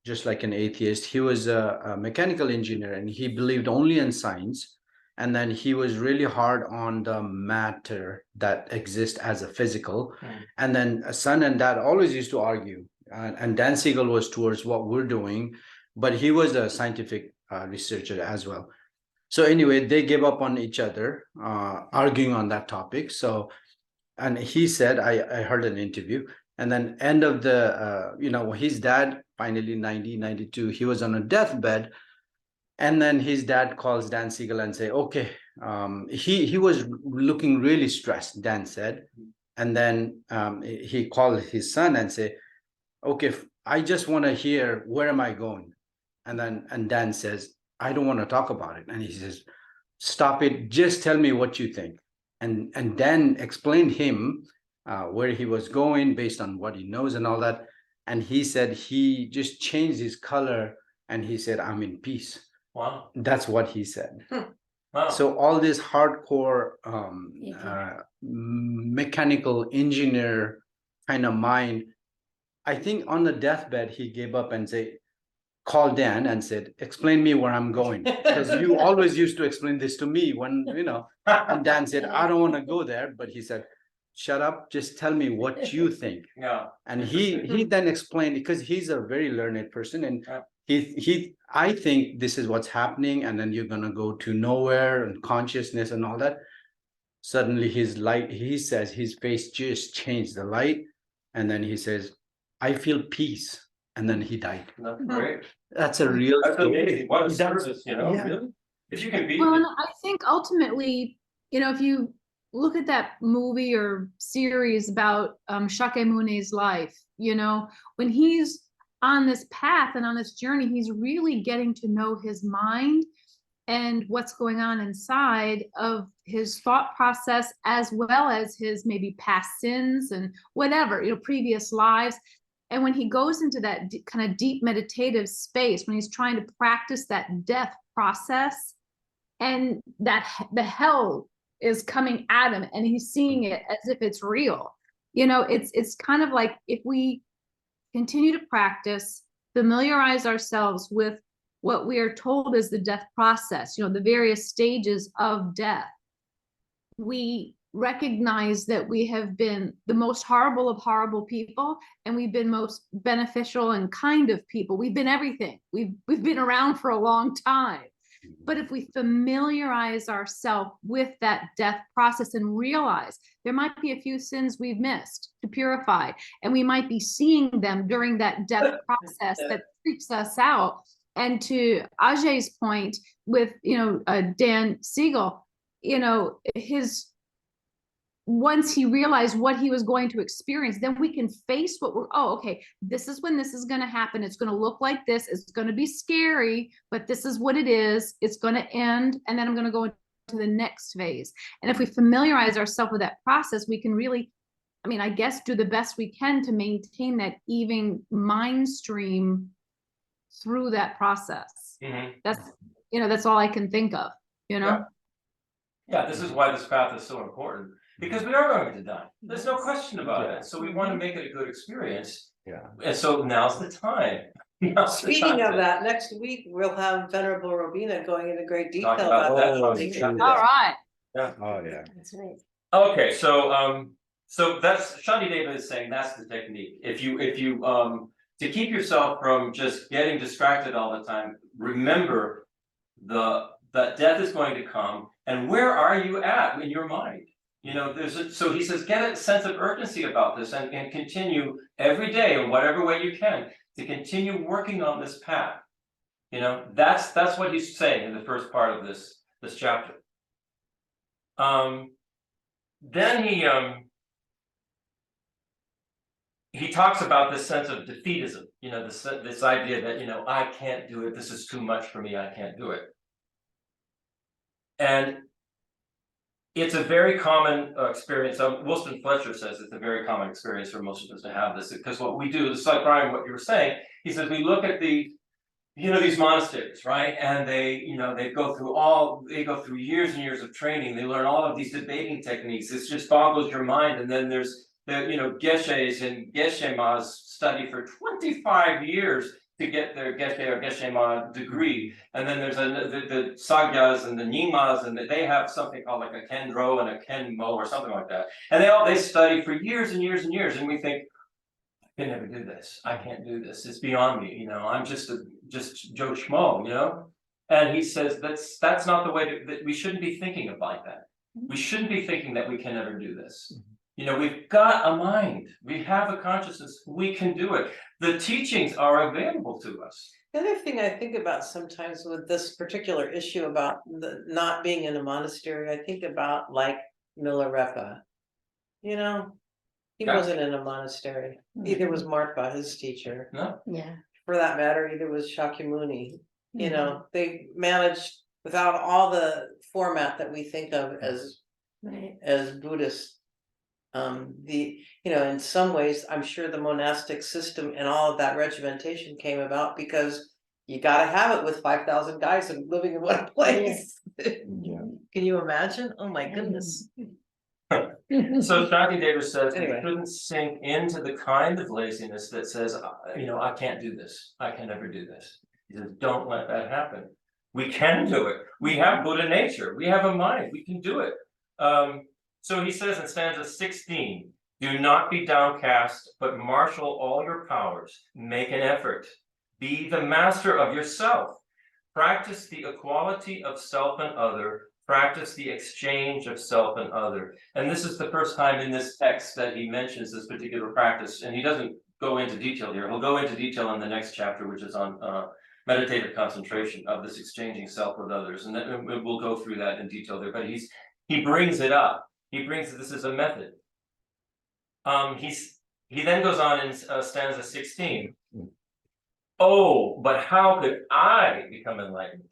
just like an atheist, he was a mechanical engineer, and he believed only in science. And then he was really hard on the matter that exists as a physical. And then a son and dad always used to argue. And Dan Siegel was towards what we're doing, but he was a scientific researcher as well. So anyway, they gave up on each other, arguing on that topic. So, and he said, I heard an interview, and then end of the, his dad, finally 92, he was on a deathbed. And then his dad calls Dan Siegel and say, okay, he was looking really stressed, Dan said. And then he called his son and say, okay, I just want to hear, where am I going? And Dan says, I don't want to talk about it. And he says, stop it, just tell me what you think. And Dan explained him where he was going based on what he knows and all that. And he said he just changed his color and he said, I'm in peace. Wow. That's what he said. Wow. So all this hardcore mechanical engineer kind of mind, I think on the deathbed, he gave up and called Dan and said, explain me where I'm going. Because you always used to explain this to me when, and Dan said, I don't want to go there. But he said, shut up, just tell me what you think. Yeah. And he then explained, because he's a very learned person, and I think this is what's happening, and then you're gonna go to nowhere and consciousness and all that. Suddenly his light, he says his face just changed the light, and then he says, I feel peace. and then he died. That's great. That's a real That's story. amazing. What a He died- service, you know, yeah. really? If you can beat Well, it. and I think ultimately, you know, if you look at that movie or series about Shakyamuni's life, you know, when he's on this path and on this journey, he's really getting to know his mind and what's going on inside of his thought process, as well as his maybe past sins and whatever, you know, previous lives. And when he goes into that kind of deep meditative space, when he's trying to practice that death process, and that the hell is coming at him and he's seeing it as if it's real, you know, it's kind of like, if we continue to practice, familiarize ourselves with what we are told is the death process, you know, the various stages of death, we recognize that we have been the most horrible of horrible people, and we've been most beneficial and kind of people. We've been everything. We've been around for a long time. But if we familiarize ourselves with that death process and realize there might be a few sins we've missed to purify, and we might be seeing them during that death process that freaks us out. And to Ajay's point with, you know, Dan Siegel, you know, once he realized what he was going to experience, then we can face what we're, oh, okay, this is when this is going to happen. It's going to look like this. It's going to be scary, but this is what it is. It's going to end. And then I'm going to go into the next phase. And if we familiarize ourselves with that process, we can really, I mean, I guess, do the best we can to maintain that even mind stream through that process. Mhm. That's, you know, that's all I can think of, you know? Yeah, this is why this path is so important, because we are going to die. There's no question about Yeah. it. So we want to make it a good experience. Yeah. And so now's the time. Now's the Speaking time of to that, next week we'll have Venerable Robina going into great detail Talk about about that. that. Oh, Make true. sure All right. Oh, yeah. That's right. Okay, so that's Shantideva is saying that's the technique. If you to keep yourself from just getting distracted all the time, remember that death is going to come, and where are you at in your mind? You know, so he says, get a sense of urgency about this and continue every day in whatever way you can to continue working on this path. You know, that's what he's saying in the first part of this chapter. Then he talks about this sense of defeatism, you know, this idea that, you know, I can't do it, this is too much for me, I can't do it. And it's a very common experience. Wulstan Fletcher says it's a very common experience for most of us to have this, because what we do, it's like Brian, what you were saying, he says we look at these monasteries, right? And they go through years and years of training. They learn all of these debating techniques. It just boggles your mind. And then there's geshes and geshemas study for 25 years to get their geshe or geshema degree. And then there's the sagyas and the nyingmas, and they have something called like a kendro and a kenmo or something like that. And they study for years and years and years. And we think, I can never do this. I can't do this. It's beyond me. You know, I'm just Joe Schmo, you know? And he says that's not the way that we shouldn't be thinking of like that. We shouldn't be thinking that we can never do this. You know, we've got a mind. We have a consciousness. We can do it. The teachings are available to us. The other thing I think about sometimes with this particular issue about the not being in a monastery, I think about like Milarepa. You know, he Yeah. wasn't in a monastery. Either was Martha, his teacher. No? Yeah. For that matter, either was Shakyamuni. You know, they managed without all the format that we think of as Buddhist. In some ways, I'm sure the monastic system and all of that regimentation came about because you got to have it with 5,000 guys and living in one place. Yeah. Can you imagine? Oh my goodness. So Shantideva says Anyway. we shouldn't sink into the kind of laziness that says, I can't do this. I can never do this. He says, don't let that happen. We can do it. We have Buddha nature. We have a mind. We can do it. So he says in stanza 16, do not be downcast, but marshal all your powers. Make an effort. Be the master of yourself. Practice the equality of self and other. Practice the exchange of self and other. And this is the first time in this text that he mentions this particular practice. And he doesn't go into detail here. He'll go into detail in the next chapter, which is on meditative concentration of this exchanging self with others, and then we'll go through that in detail there. But he brings it up. He brings this as a method. He then goes on in stanza 16. Oh, but how could I become enlightened?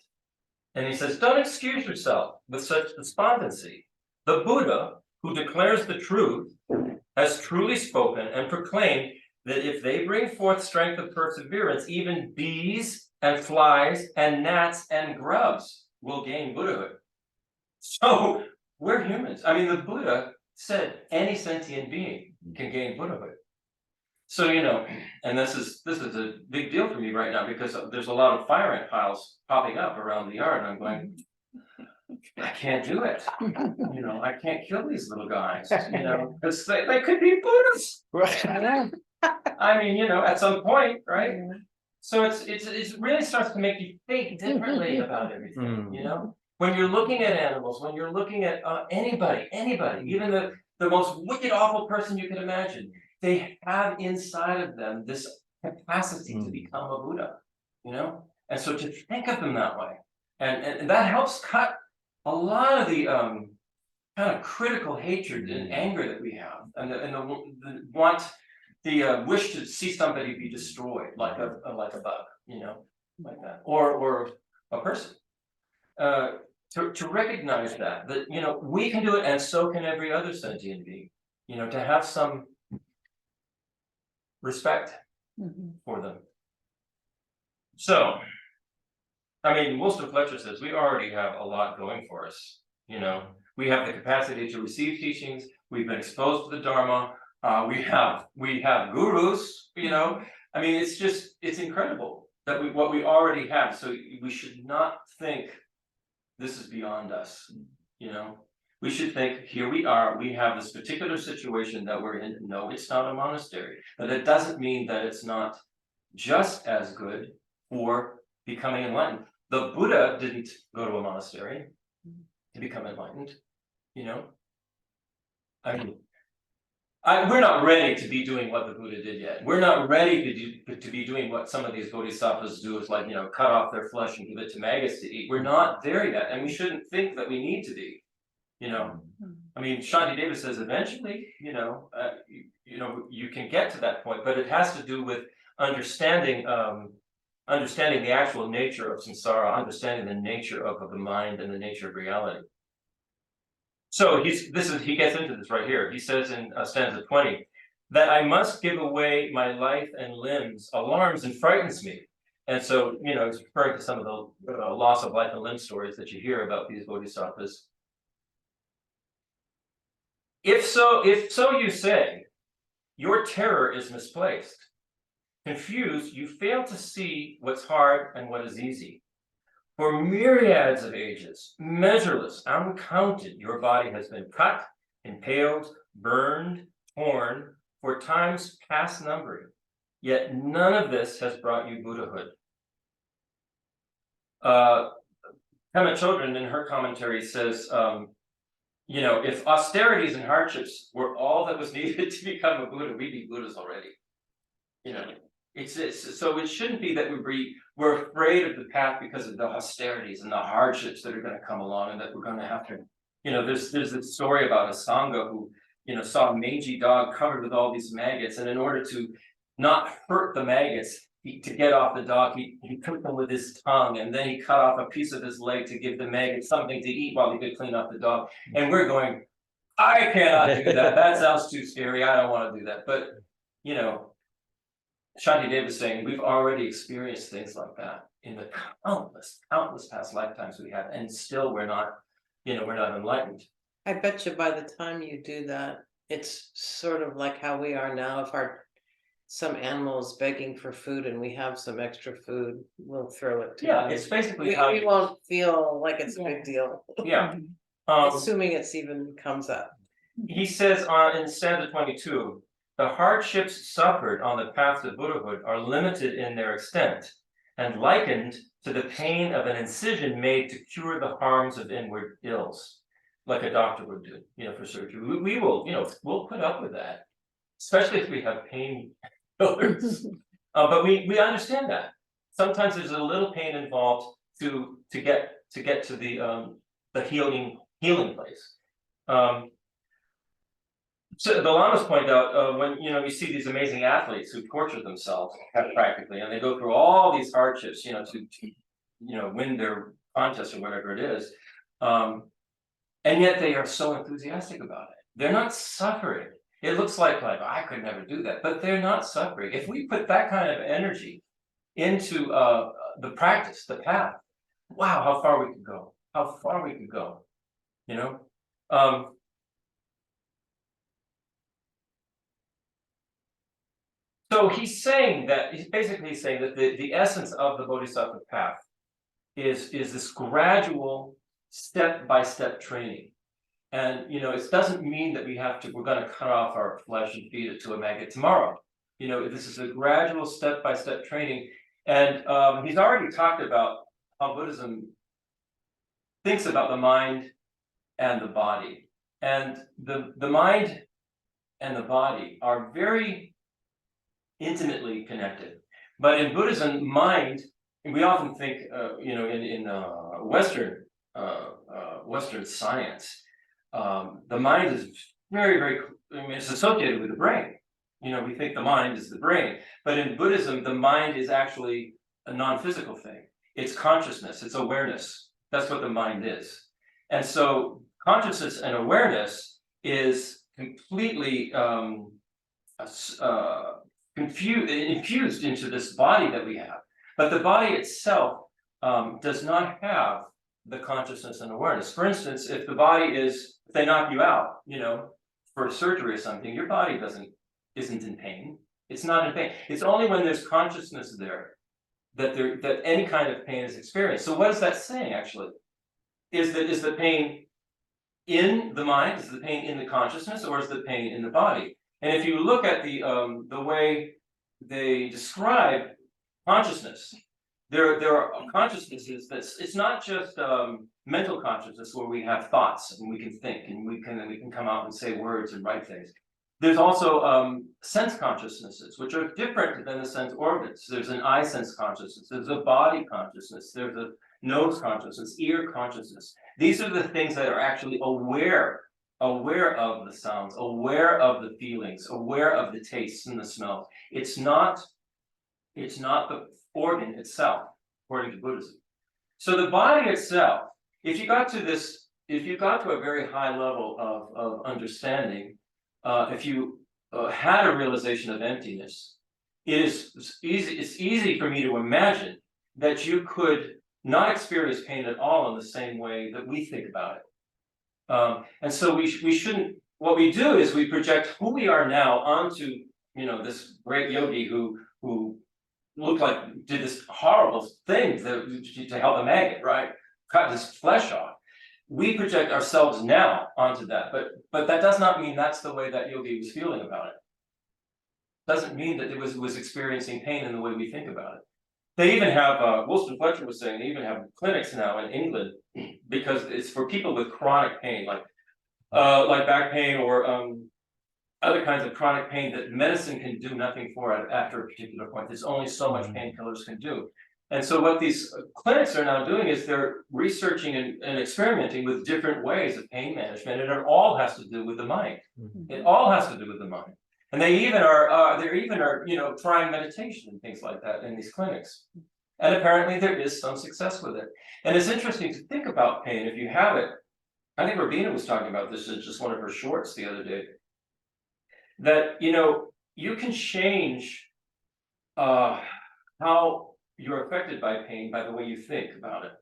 And he says, don't excuse yourself with such despondency. The Buddha, who declares the truth, has truly spoken and proclaimed that if they bring forth strength of perseverance, even bees and flies and gnats and grubs will gain Buddhahood. So we're humans. I mean, the Buddha said any sentient being can gain Buddhahood. So, and this is a big deal for me right now, because there's a lot of fire ant piles popping up around the yard, and I'm going, I can't do it. I can't kill these little guys, because they could be Buddhas. Right. I mean, at some point, right? So it really starts to make you think differently about everything, When you're looking at animals, when you're looking at anybody, even the most wicked, awful person you can imagine, they have inside of them this capacity to become a Buddha, And so to think of them that way, and that helps cut a lot of the kind of critical hatred and anger that we have, and the wish to see somebody be destroyed, like a bug, like that, or a person. To recognize that we can do it, and so can every other sentient being. To have some respect for them. So, I mean, Fletcher says we already have a lot going for us. We have the capacity to receive teachings. We've been exposed to the Dharma. We have gurus. I mean, it's incredible that what we already have. So we should not think this is beyond us. We should think, here we are, we have this particular situation that we're in. No, it's not a monastery. But it doesn't mean that it's not just as good for becoming enlightened. The Buddha didn't go to a monastery to become enlightened, I mean, we're not ready to be doing what the Buddha did yet. We're not ready to be doing what some of these bodhisattvas do, is like, cut off their flesh and give it to maggots to eat. We're not there yet, and we shouldn't think that we need to be. I mean, Shantideva says eventually, you can get to that point, but it has to do with understanding the actual nature of samsara, understanding the nature of the mind and the nature of reality. So he gets into this right here. He says in stanza 20 that I must give away my life and limbs alarms and frightens me. And so, he's referring to some of the loss of life and limb stories that you hear about these bodhisattvas. If so you say, your terror is misplaced. Confused, you fail to see what's hard and what is easy. For myriads of ages, measureless, uncounted, your body has been cut, impaled, burned, torn, for times past numbering. Yet none of this has brought you Buddhahood. Pema Chodron in her commentary says, if austerities and hardships were all that was needed to become a Buddha, we'd be Buddhas already. So it shouldn't be that we're afraid of the path because of the austerities and the hardships that are going to come along, and that we're going to have to, there's this story about a Sangha who, saw a mangy dog covered with all these maggots, and in order to not hurt the maggots, to get off the dog, he took them with his tongue, and then he cut off a piece of his leg to give the maggot something to eat while he could clean up the dog. And we're going, I cannot do that. That sounds too scary. I don't want to do that. But, Shantideva is saying we've already experienced things like that in the countless past lifetimes we have, and still we're not enlightened. I bet you by the time you do that, it's sort of like how we are now. If some animal is begging for food and we have some extra food, we'll throw it to them. It's basically we won't feel like it's a big deal. Yeah. Assuming it's even comes up. He says in stanza 22, the hardships suffered on the path to Buddhahood are limited in their extent and likened to the pain of an incision made to cure the harms of inward ills, like a doctor would do, for surgery. We will, we'll put up with that, especially if we have pain pillars. But we understand that. Sometimes there's a little pain involved to get to the healing place. So the Lamas point out when you see these amazing athletes who torture themselves practically, and they go through all these hardships, to win their contest or whatever it is, and yet they are so enthusiastic about it. They're not suffering. It looks like I could never do that, but they're not suffering. If we put that kind of energy into the practice, the path, wow, how far we could go. How far we could go. So he's basically saying that the essence of the Bodhisattva path is this gradual step-by-step training. And it doesn't mean that we're going to cut off our flesh and feed it to a maggot tomorrow. This is a gradual step-by-step training. And he's already talked about how Buddhism thinks about the mind and the body. And the mind and the body are very intimately connected. But in Buddhism, mind, we often think, in Western science, the mind is very, very, it's associated with the brain. We think the mind is the brain. But in Buddhism, the mind is actually a non-physical thing. It's consciousness, it's awareness. That's what the mind is. And so consciousness and awareness is completely infused into this body that we have. But the body itself does not have the consciousness and awareness. For instance, if they knock you out, for surgery or something, your body isn't in pain. It's not in pain. It's only when there's consciousness there that any kind of pain is experienced. So what is that saying actually? Is the pain in the mind? Is the pain in the consciousness, or is the pain in the body? And if you look at the way they describe consciousness, there are consciousnesses it's not just mental consciousness where we have thoughts and we can think and we can come out and say words and write things. There's also sense consciousnesses, which are different than the sense organs. There's an eye sense consciousness, there's a body consciousness, there's a nose consciousness, ear consciousness. These are the things that are actually aware of the sounds, aware of the feelings, aware of the tastes and the smells. It's not the organ itself, according to Buddhism. So the body itself, if you got to a very high level of understanding, if you had a realization of emptiness, it's easy for me to imagine that you could not experience pain at all in the same way that we think about it. And so we shouldn't, what we do is we project who we are now onto, this great yogi who looked like did this horrible thing to help a maggot, right? Cut his flesh off. We project ourselves now onto that, but that does not mean that's the way that yogi was feeling about it. Doesn't mean that it was experiencing pain in the way we think about it. They even have, Wulstan Fletcher was saying, they even have clinics now in England because it's for people with chronic pain, like back pain or other kinds of chronic pain that medicine can do nothing for it after a particular point. There's only so much painkillers can do. And so what these clinics are now doing is they're researching and experimenting with different ways of pain management, and it all has to do with the mind. It all has to do with the mind. And they even are trying meditation and things like that in these clinics. And apparently there is some success with it. And it's interesting to think about pain if you have it. I think Rabina was talking about this in just one of her shorts the other day. That, you can change how you're affected by pain by the way you think about it.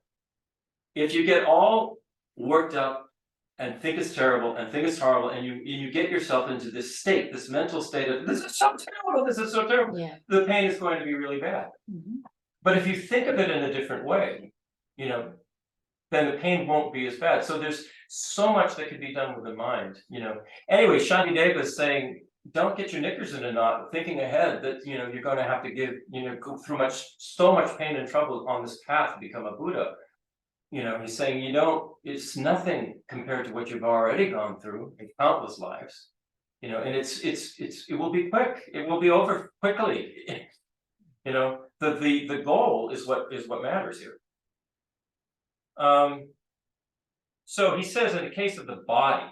If you get all worked up and think it's terrible and think it's horrible, and you get yourself into this state, this mental state of this is so terrible, this is so terrible, the pain is going to be really bad. But if you think of it in a different way, then the pain won't be as bad. So there's so much that can be done with the mind, Anyway, Shantideva is saying, don't get your knickers in a knot thinking ahead that you're going to have to go through so much pain and trouble on this path to become a Buddha. He's saying it's nothing compared to what you've already gone through in countless lives. You know, and it will be quick. It will be over quickly. You know, the goal is what matters here. So he says in the case of the body,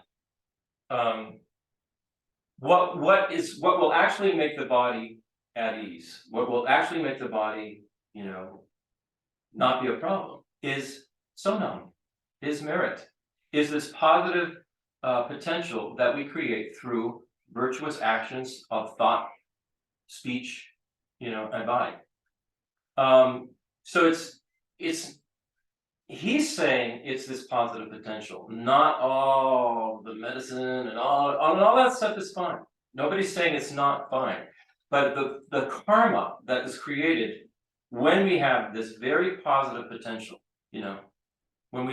what will actually make the body at ease, what will actually make the body, you know, not be a problem, is sonam, is merit, is this positive potential that we create through virtuous actions of thought, speech, you know, and body. So he's saying it's this positive potential, not all the medicine and all that stuff is fine. Nobody's saying it's not fine, but the karma that is created when we have this very positive potential, you know, when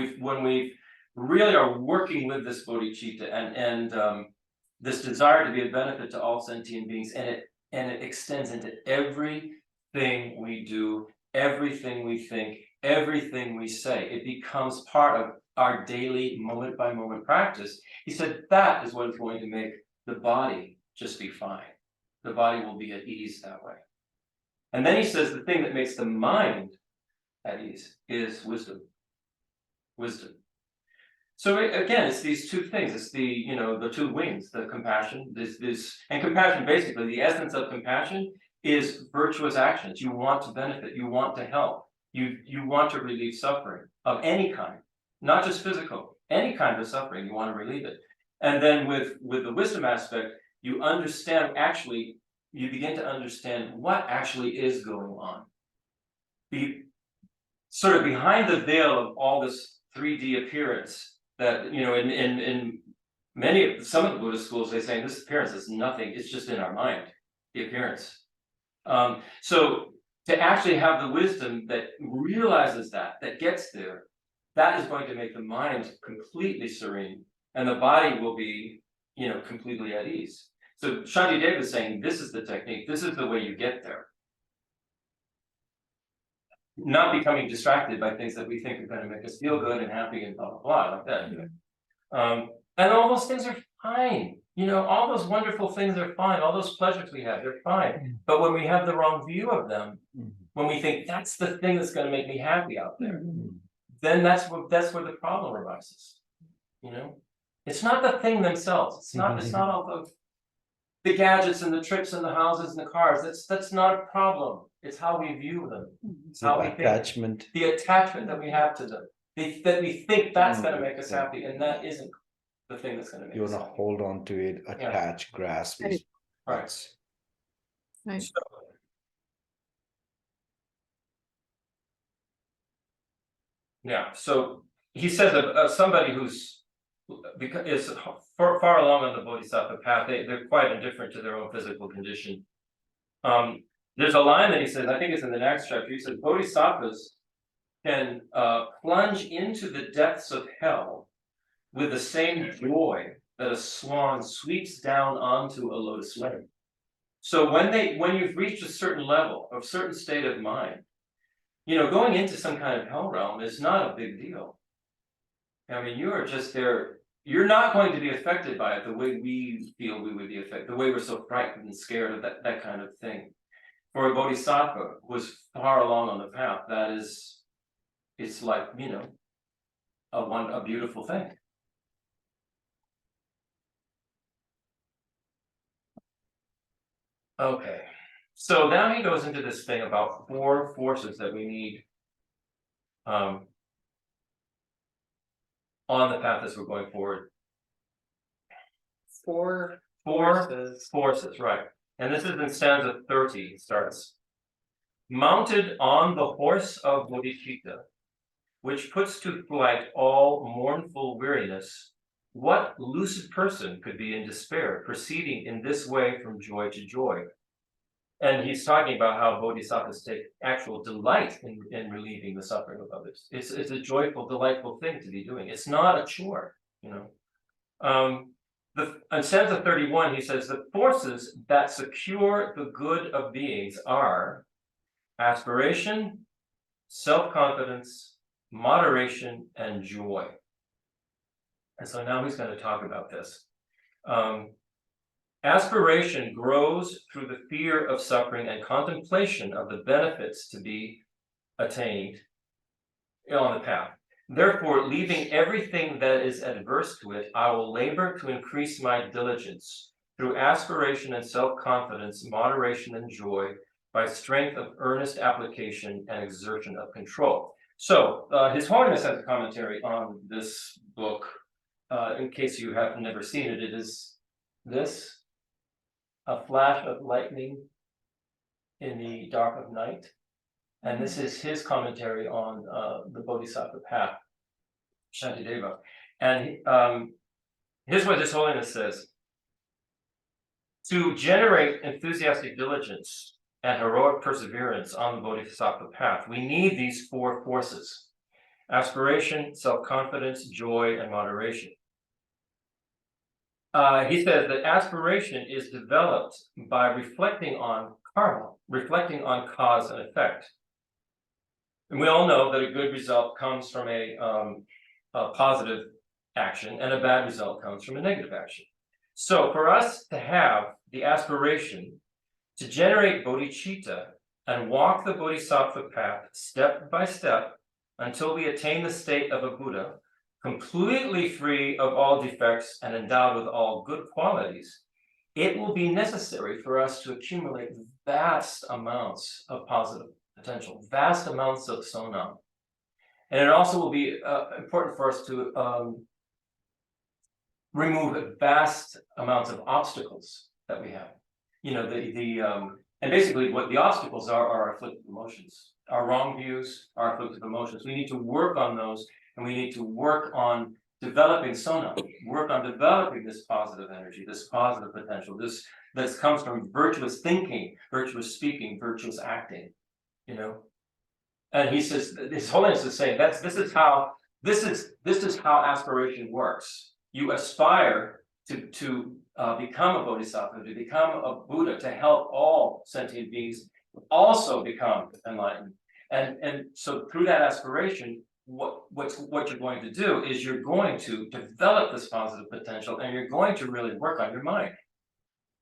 we really are working with this bodhicitta and this desire to be a benefit to all sentient beings, and it extends into everything we do, everything we think, everything we say. It becomes part of our daily moment by moment practice. He said that is what is going to make the body just be fine. The body will be at ease that way. And then he says the thing that makes the mind at ease is wisdom. Wisdom. So again, it's these two things. It's the two wings, the compassion, and compassion, basically, the essence of compassion is virtuous actions. You want to benefit, you want to help, you want to relieve suffering of any kind, not just physical, any kind of suffering, you want to relieve it. And then with the wisdom aspect, you understand, actually, you begin to understand what actually is going on. Sort of behind the veil of all this 3D appearance that, you know, in some of the Buddhist schools, they say this appearance is nothing, it's just in our mind, the appearance. So to actually have the wisdom that realizes that gets there, that is going to make the mind completely serene, and the body will be, you know, completely at ease. So Shantideva is saying this is the technique, this is the way you get there. Not becoming distracted by things that we think are going to make us feel good and happy and blah blah blah like that. And all those things are fine. You know, all those wonderful things are fine. All those pleasures we have, they're fine. But when we have the wrong view of them, when we think that's the thing that's going to make me happy out there, then that's where the problem arises. You know, it's not the thing themselves. It's not all the gadgets and the trips and the houses and the cars. That's not a problem. It's how we view them. It's how we attachment. think. The attachment that we have to them. That we think that's going to make us happy, and that isn't the thing that's going to make us happy. You want to hold on to it, attach, grasp. Right. Right. So, yeah. So he says of somebody who's is far along on the bodhisattva path, they're quite indifferent to their own physical condition. There's a line that he says, I think it's in the next chapter. He says, bodhisattvas can plunge into the depths of hell with the same joy that a swan sweeps down onto a lotus flame. So when you've reached a certain level, a certain state of mind, you know, going into some kind of hell realm is not a big deal. I mean, you are just there. You're not going to be affected by it the way we feel we would be affected, the way we're so frightened and scared of that kind of thing. For a bodhisattva who's far along on the path, it's like, you know, a beautiful thing. Okay, so now he goes into this thing about 4 forces that we need on the path as we're going forward. 4 forces, right. And this is in stanza 30, it starts. Mounted on the horse of bodhicitta, which puts to flight all mournful weariness, what lucid person could be in despair, proceeding in this way from joy to joy? And he's talking about how bodhisattvas take actual delight in relieving the suffering of others. It's a joyful, delightful thing to be doing. It's not a chore, you know. In stanza 31, he says, the forces that secure the good of beings are aspiration, self-confidence, moderation, and joy. And so now he's going to talk about this. Aspiration grows through the fear of suffering and contemplation of the benefits to be attained on the path. Therefore, leaving everything that is adverse to it, I will labor to increase my diligence through aspiration and self-confidence, moderation and joy, by strength of earnest application and exertion of control. So His Holiness has a commentary on this book. In case you have never seen it, it is this: a flash of lightning in the dark of night. And this is his commentary on the Bodhisattva path, Shantideva. And here's what His Holiness says: to generate enthusiastic diligence and heroic perseverance on the Bodhisattva path, we need these four forces: aspiration, self-confidence, joy, and moderation. He says that aspiration is developed by reflecting on karma, reflecting on cause and effect. And we all know that a good result comes from a positive action, and a bad result comes from a negative action. So for us to have the aspiration to generate bodhicitta and walk the bodhisattva path step by step until we attain the state of a Buddha, completely free of all defects and endowed with all good qualities, it will be necessary for us to accumulate vast amounts of positive potential, vast amounts of sonam. And it also will be important for us to remove vast amounts of obstacles that we have. You know, and basically what the obstacles are our afflictive emotions, our wrong views, our afflictive emotions. We need to work on those, and we need to work on developing sonam, work on developing this positive energy, this positive potential. This comes from virtuous thinking, virtuous speaking, virtuous acting, you know. And he says, His Holiness is saying this is how aspiration works. You aspire to become a bodhisattva, to become a Buddha, to help all sentient beings also become enlightened. And so through that aspiration, what you're going to do is you're going to develop this positive potential, and you're going to really work on your mind.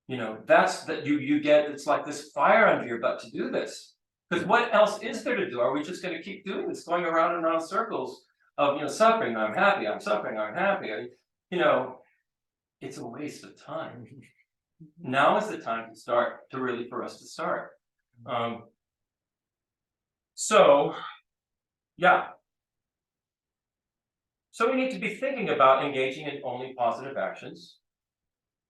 You know, that's that you get, it's like this fire under your butt to do this. Because what else is there to do? Are we just going to keep doing this, going around and around circles of, you know, suffering, I'm happy, I'm suffering, I'm happy? You know, it's a waste of time. Now is the time to start, for us to start. So, yeah. So we need to be thinking about engaging in only positive actions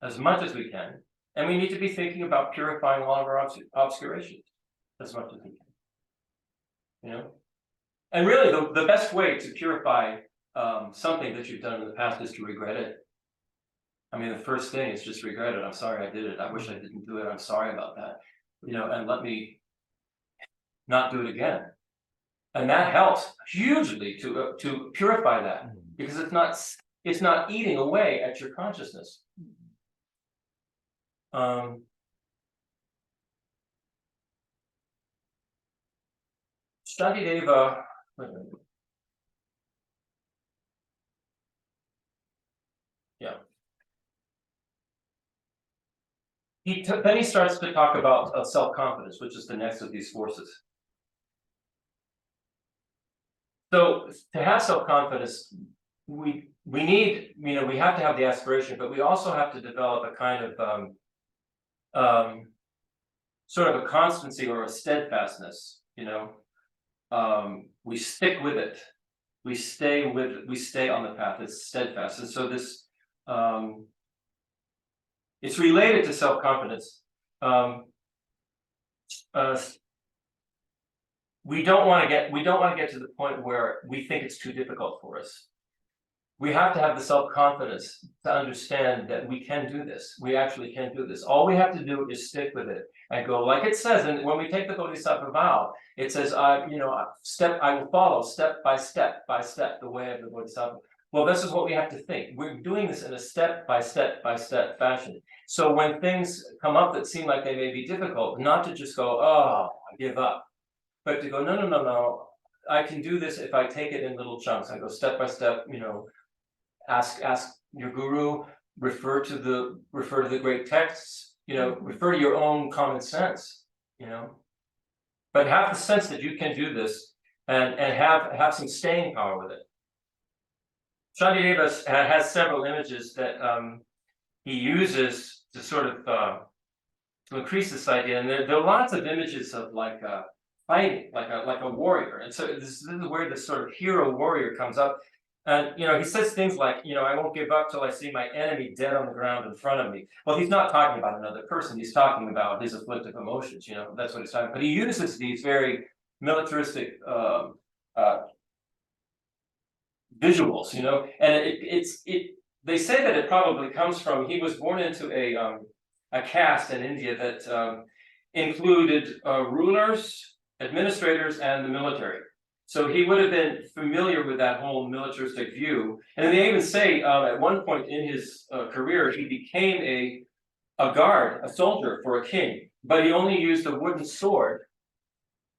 as much as we can. And we need to be thinking about purifying all of our obscurations as much as we can. You know? And really, the best way to purify something that you've done in the past is to regret it. I mean, the first thing is just regret it. I'm sorry I did it. I wish I didn't do it. I'm sorry about that. You know, and let me not do it again. And that helps hugely to purify that, because it's not eating away at your consciousness. Shantideva, yeah. Then he starts to talk about self-confidence, which is the next of these forces. So to have self-confidence, we need, you know, we have to have the aspiration, but we also have to develop a kind of sort of a constancy or a steadfastness, you know. We stick with it. We stay on the path. It's steadfast. And so this it's related to self-confidence. We don't want to get to the point where we think it's too difficult for us. We have to have the self-confidence to understand that we can do this. We actually can do this. All we have to do is stick with it and go, like it says, and when we take the Bodhisattva vow, it says, I will follow step by step the way of the Bodhisattva. Well, this is what we have to think. We're doing this in a step by step fashion. So when things come up that seem like they may be difficult, not to just go, oh, I give up, but to go, no. I can do this if I take it in little chunks. I go step by step, you know, ask your guru, refer to the great texts, refer to your own common sense, but have the sense that you can do this and have some staying power with it. Shantideva has several images that he uses to sort of to increase this idea, and there are lots of images of like fighting, like a warrior, and so this is where this sort of hero warrior comes up, and he says things like, I won't give up till I see my enemy dead on the ground in front of me. Well, he's not talking about another person; he's talking about his afflictive emotions. That's what he's talking. But he uses these very militaristic visuals, and they say that it probably comes from, he was born into a caste in India that included rulers, administrators, and the military. So he would have been familiar with that whole militaristic view. And they even say at one point in his career, he became a guard, a soldier for a king, but he only used a wooden sword,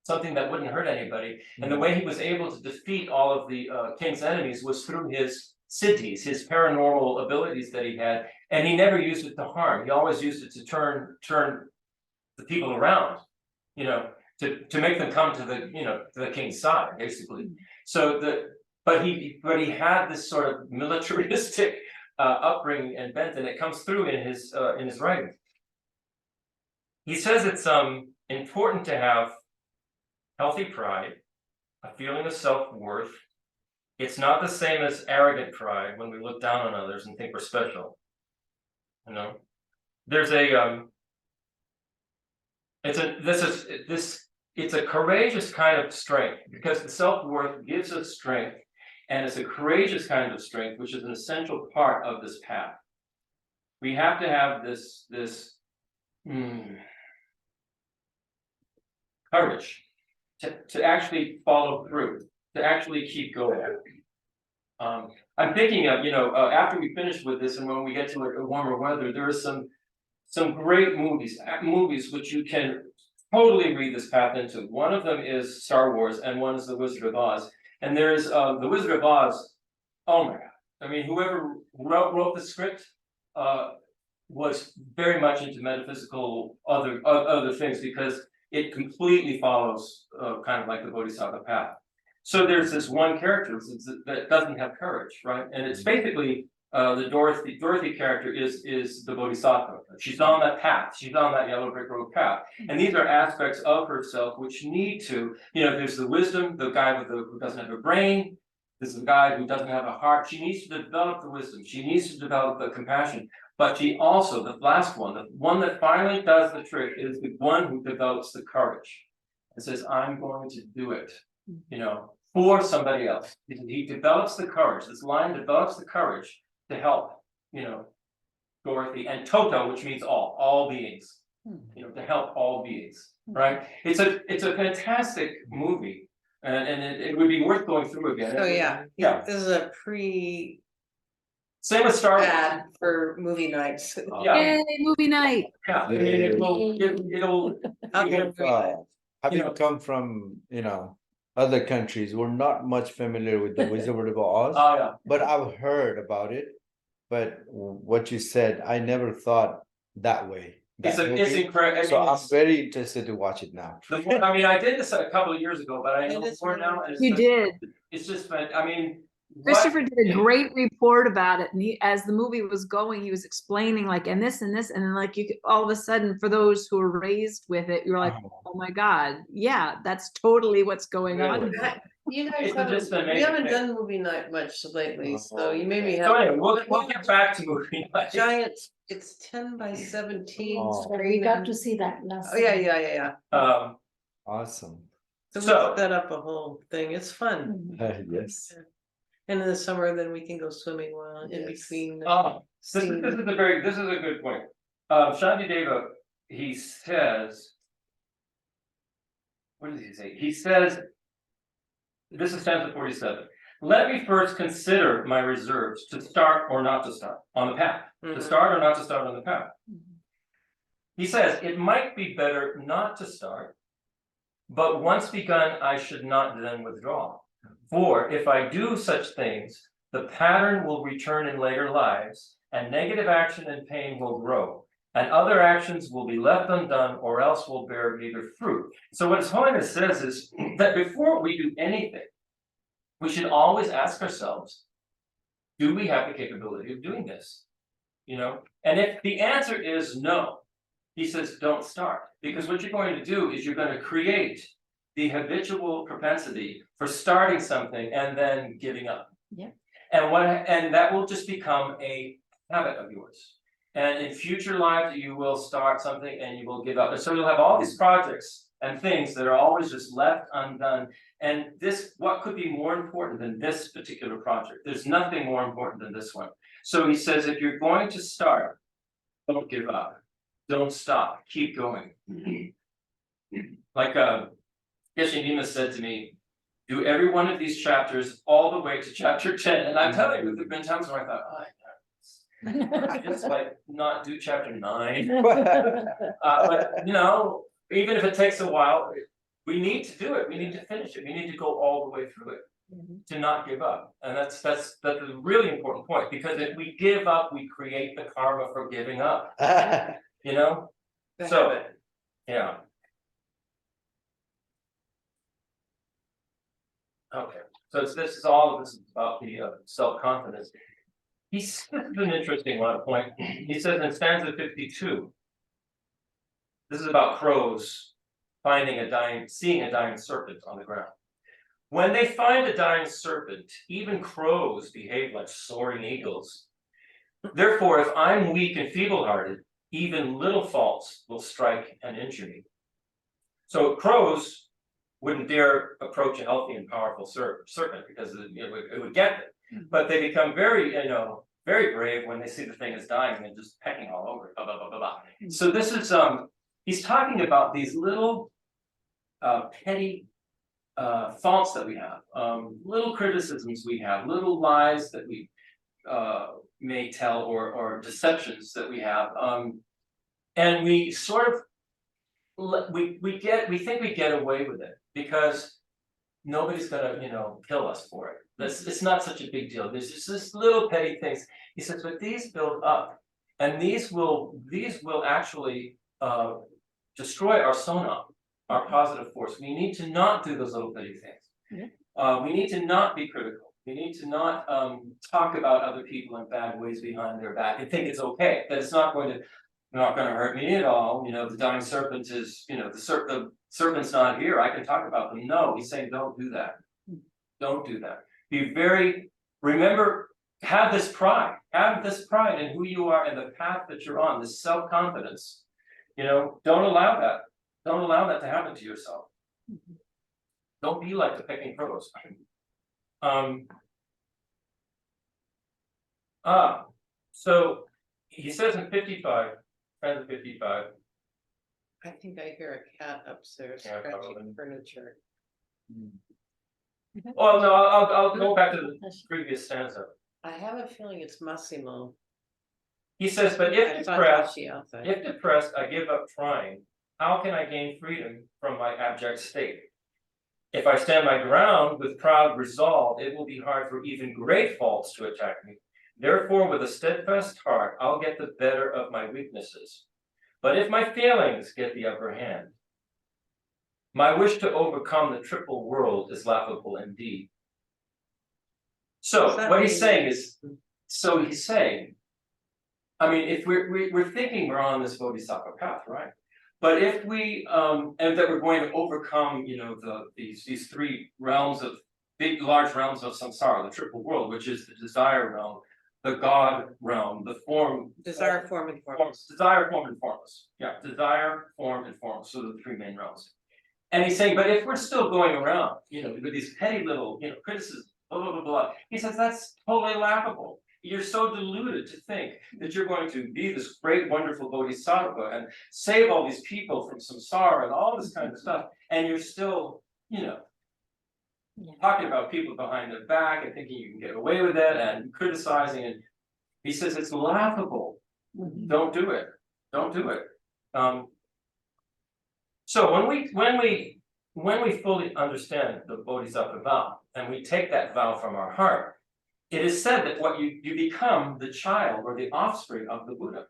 something that wouldn't hurt anybody. And the way he was able to defeat all of the king's enemies was through his siddhis, his paranormal abilities that he had, and he never used it to harm. He always used it to turn the people around, to make them come to the king's side, basically. So but he had this sort of militaristic upbringing and bent, and it comes through in his writing. He says it's important to have healthy pride, a feeling of self-worth. It's not the same as arrogant pride when we look down on others and think we're special. There's it's a courageous kind of strength, because the self-worth gives us strength, and it's a courageous kind of strength, which is an essential part of this path. We have to have this courage to actually follow through, to actually keep going. I'm thinking of, after we finish with this and when we get to a warmer weather, there are some great movies which you can totally read this path into. One of them is Star Wars, and one is The Wizard of Oz. And there's The Wizard of Oz. Oh my God! I mean, whoever wrote the script was very much into metaphysical other things, because it completely follows kind of like the Bodhisattva path. So there's this one character that doesn't have courage, right? And it's basically the Dorothy character is the Bodhisattva. She's on that path. She's on that yellow brick road path. And these are aspects of herself which need to, there's the wisdom, the guy who doesn't have a brain. There's the guy who doesn't have a heart. She needs to develop the wisdom. She needs to develop the compassion. But she also, the last one, the one that finally does the trick, is the one who develops the courage and says, I'm going to do it, for somebody else. He develops the courage. This line develops the courage to help, Dorothy and Toto, which means all beings, to help all beings, right? It's a fantastic movie, and it would be worth going through again. Oh yeah. This is a Same with Star Wars. ad for movie nights. Yeah. Yay, movie night. Yeah, it'll Having come from, other countries, we're not much familiar with the Wizard of Oz. Oh yeah. But I've heard about it. But what you said, I never thought that way. It's incredible. So I'm very interested to watch it now. I did this a couple of years ago, but I know more now. And You did. It's just, Christopher did a great report about it, and as the movie was going, he was explaining and this, and then like you could, all of a sudden, for those who are raised with it, you're like, oh my God, yeah, that's totally what's going on. You guys haven't done movie night much lately, so you made me have. So anyway, we'll get back to movie night. Giant, it's 10 by 17 screen. We got to see that last. Oh yeah. Awesome. So we set up a whole thing. It's fun. Yes. And in the summer, then we can go swimming while in between. This is a good point. Shantideva, he says, what does he say? He says, this is stanza 47. Let me first consider my reserves to start or not to start on the path. To start or not to start on the path. He says, it might be better not to start, but once begun, I should not then withdraw. For if I do such things, the pattern will return in later lives, and negative action and pain will grow, and other actions will be left undone or else will bear neither fruit. So what His Holiness says is that before we do anything, we should always ask ourselves, do we have the capability of doing this? You know, and if the answer is no, he says, don't start, because what you're going to do is you're going to create the habitual propensity for starting something and then giving up. Yeah. And that will just become a habit of yours. And in future lives, you will start something and you will give up. And so you'll have all these projects and things that are always just left undone. And this, what could be more important than this particular project? There's nothing more important than this one. So he says, if you're going to start, don't give up. Don't stop. Keep going. Like Yeshua said to me, do every one of these chapters all the way to chapter 10. And I'm telling you, there have been times where I thought, oh, I just like not do chapter 9. But you know, even if it takes a while, we need to do it. We need to finish it. We need to go all the way through it to not give up. And that's a really important point, because if we give up, we create the karma for giving up. You know? So, yeah. Okay, so this is all of this is about the self-confidence. This is an interesting one point. He says in stanza 52, this is about crows seeing a dying serpent on the ground. When they find a dying serpent, even crows behave like soaring eagles. Therefore, if I'm weak and feeble-hearted, even little faults will strike and injure me. So crows wouldn't dare approach a healthy and powerful serpent because it would get them. But they become very, very brave when they see the thing is dying and just pecking all over it. Blah, blah, blah, blah, blah. So this is he's talking about these little petty faults that we have, little criticisms we have, little lies that we may tell, or deceptions that we have, and we sort of we think we get away with it because nobody's gonna kill us for it. It's not such a big deal. There's just this little petty things. He says, but these build up, and these will actually destroy our sona, our positive force. We need to not do those little petty things. We need to not be critical. We need to not talk about other people in bad ways behind their back and think it's okay, that it's not going to hurt me at all. The dying serpent is, the serpent's not here. I can talk about them. No, he's saying don't do that. Don't do that. Remember, have this pride in who you are and the path that you're on, this self-confidence. Don't allow that. Don't allow that to happen to yourself. Don't be like the pecking crows. So he says in 55, stanza 55. I think I hear a cat upstairs Yeah, scratching probably. furniture. Oh no, I'll go back to the previous stanza. I have a feeling it's Massimo. He says, but if I saw depressed, Tashi outside. I give up trying. How can I gain freedom from my abject state? If I stand my ground with proud resolve, it will be hard for even great faults to attack me. Therefore, with a steadfast heart, I'll get the better of my weaknesses. But if my failings get the upper hand, my wish to overcome the triple world is laughable indeed. So what he's saying is, I mean, if we're thinking we're on this bodhisattva path, right? But if we and that we're going to overcome, these three realms of large realms of samsara, the triple world, which is the desire realm, the God realm, the form. Desire, form, and formless. Desire, form, and formless. Yeah, desire, form, and formless. So the three main realms. And he's saying, but if we're still going around, with these petty little, criticisms, blah, blah, blah, blah, he says that's totally laughable. You're so deluded to think that you're going to be this great, wonderful bodhisattva and save all these people from samsara and all this kind of stuff. And you're still, talking about people behind their back and thinking you can get away with it and criticizing. And he says it's laughable. Don't do it. Don't do it. So when we fully understand the bodhisattva vow and we take that vow from our heart, it is said that what you become the child or the offspring of the Buddha.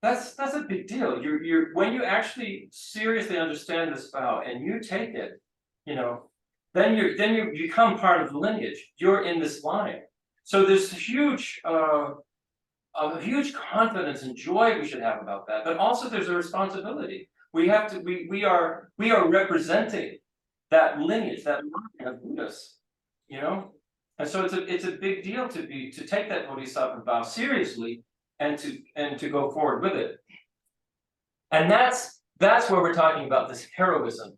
That's a big deal. You're when you actually seriously understand this vow and you take it, you know, then you become part of the lineage. You're in this line. So there's a huge confidence and joy we should have about that. But also there's a responsibility. We have to we are representing that lineage, that line of Buddhas, you know. And so it's a big deal to take that Bodhisattva vow seriously and to go forward with it. And that's where we're talking about this heroism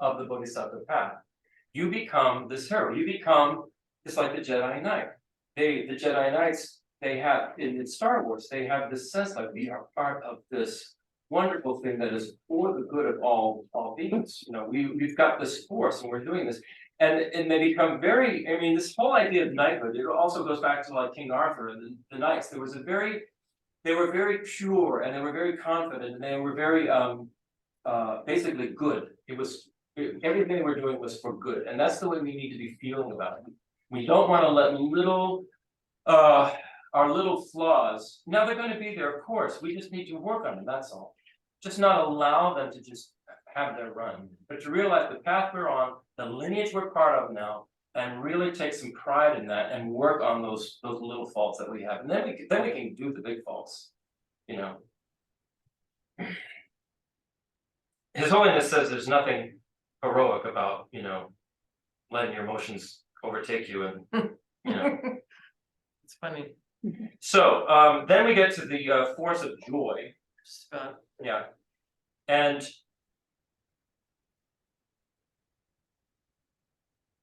of the Bodhisattva path. You become this hero. You become just like the Jedi Knight. The Jedi Knights, they have in Star Wars, they have this sense like we are part of this wonderful thing that is for the good of all beings. You know, we've got this force and we're doing this. And they become very, I mean, this whole idea of knighthood, it also goes back to like King Arthur and the knights. They were very pure and they were very confident and they were very basically good. Everything they were doing was for good. And that's the way we need to be feeling about it. We don't want to let our little flaws, now they're going to be there, of course. We just need to work on them, that's all. Just not allow them to just have their run, but to realize the path we're on, the lineage we're part of now, and really take some pride in that and work on those little faults that we have. And then we can do the big faults, you know. His Holiness says there's nothing heroic about, you know, letting your emotions overtake you and, you know. It's funny. So then we get to the force of joy. Yeah. And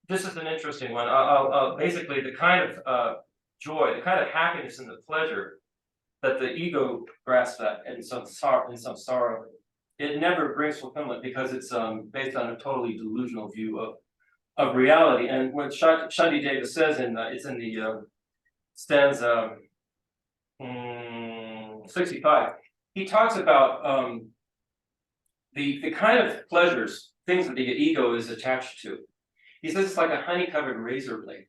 this is an interesting one. I'll basically the kind of joy, the kind of happiness and the pleasure that the ego grasps at in some sorrow, it never brings fulfillment because it's based on a totally delusional view of reality. And what Shantideva says it's in the stanza 65. He talks about the kind of pleasures, things that the ego is attached to. He says it's like a honey-covered razor blade.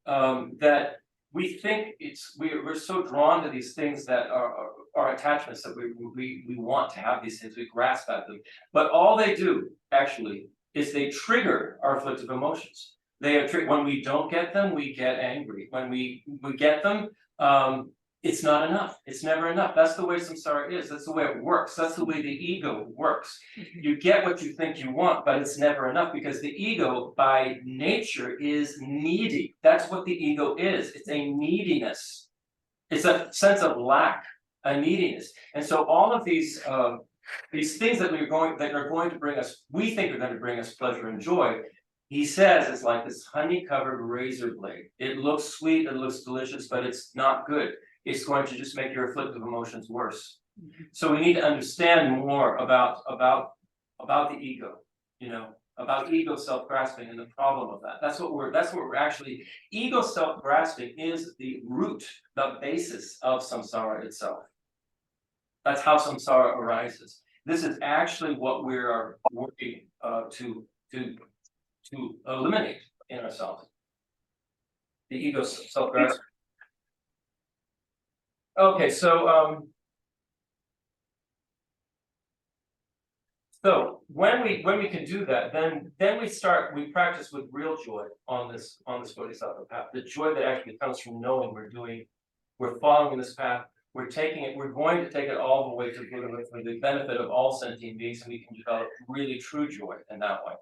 That we think we're so drawn to these things that are attachments that we want to have these things, we grasp at them. But all they do actually is they trigger our afflictive emotions. When we don't get them, we get angry. When we get them, it's not enough. It's never enough. That's the way samsara is. That's the way it works. That's the way the ego works. You get what you think you want, but it's never enough because the ego by nature is needy. That's what the ego is. It's a neediness. It's a sense of lack, a neediness. And so all of these things that are going to bring us, we think are going to bring us pleasure and joy, he says it's like this honey-covered razor blade. It looks sweet, it looks delicious, but it's not good. It's going to just make your afflictive emotions worse. So we need to understand more about the ego, you know, about ego self-grasping and the problem of that. That's what we're actually, ego self-grasping is the root, the basis of samsara itself. That's how samsara arises. This is actually what we are working to eliminate in ourselves. The ego self-grasping. Okay, so when we can do that, then we practice with real joy on this Bodhisattva path. The joy that actually comes from knowing we're following this path, we're going to take it all the way to Buddha for the benefit of all sentient beings, and we can develop really true joy in that way.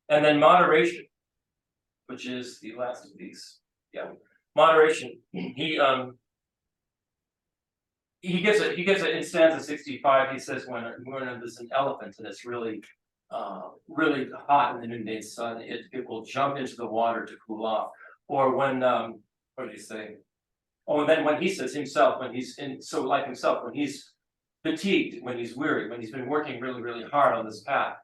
And then moderation, which is the last of these. Yeah, moderation. He gives it in stanza 65. He says when there's an elephant and it's really hot in the noonday sun, it will jump into the water to cool off. Or when what did he say? Oh, and then when he says himself, when he's when he's fatigued, when he's weary, when he's been working really, really hard on this path,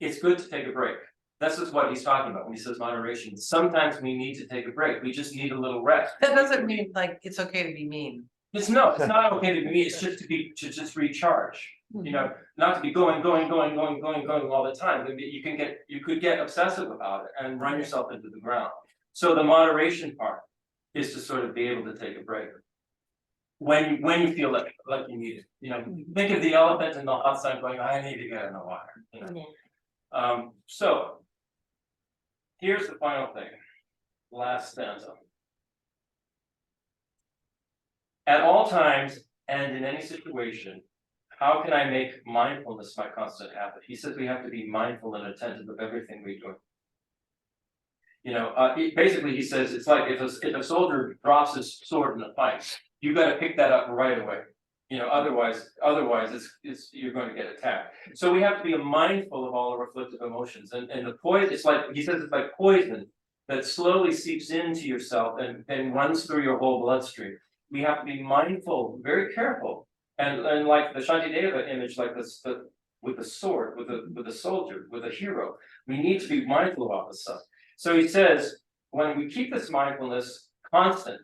it's good to take a break. This is what he's talking about when he says moderation. Sometimes we need to take a break. We just need a little rest. That doesn't mean like it's okay to be mean. It's not okay to me, it's just to just recharge, you know, not to be going all the time. I mean, you could get obsessive about it and run yourself into the ground. So the moderation part is to sort of be able to take a break. When you feel like you need it, you know, think of the elephant in the hot sun going, I need to get in the water, you know. So here's the final thing, last stanza. At all times and in any situation, how can I make mindfulness my constant habit? He says we have to be mindful and attentive of everything we do. You know, basically he says it's like if a soldier drops his sword in a fight, you got to pick that up right away. You know, otherwise it's you're going to get attacked. So we have to be mindful of all the reflective emotions. And the poison, it's like he says, it's like poison that slowly seeps into yourself and runs through your whole bloodstream. We have to be mindful, very careful, and like the Shantideva image, like this, with the sword, with the soldier, with a hero. We need to be mindful about this stuff. So he says, when we keep this mindfulness constant,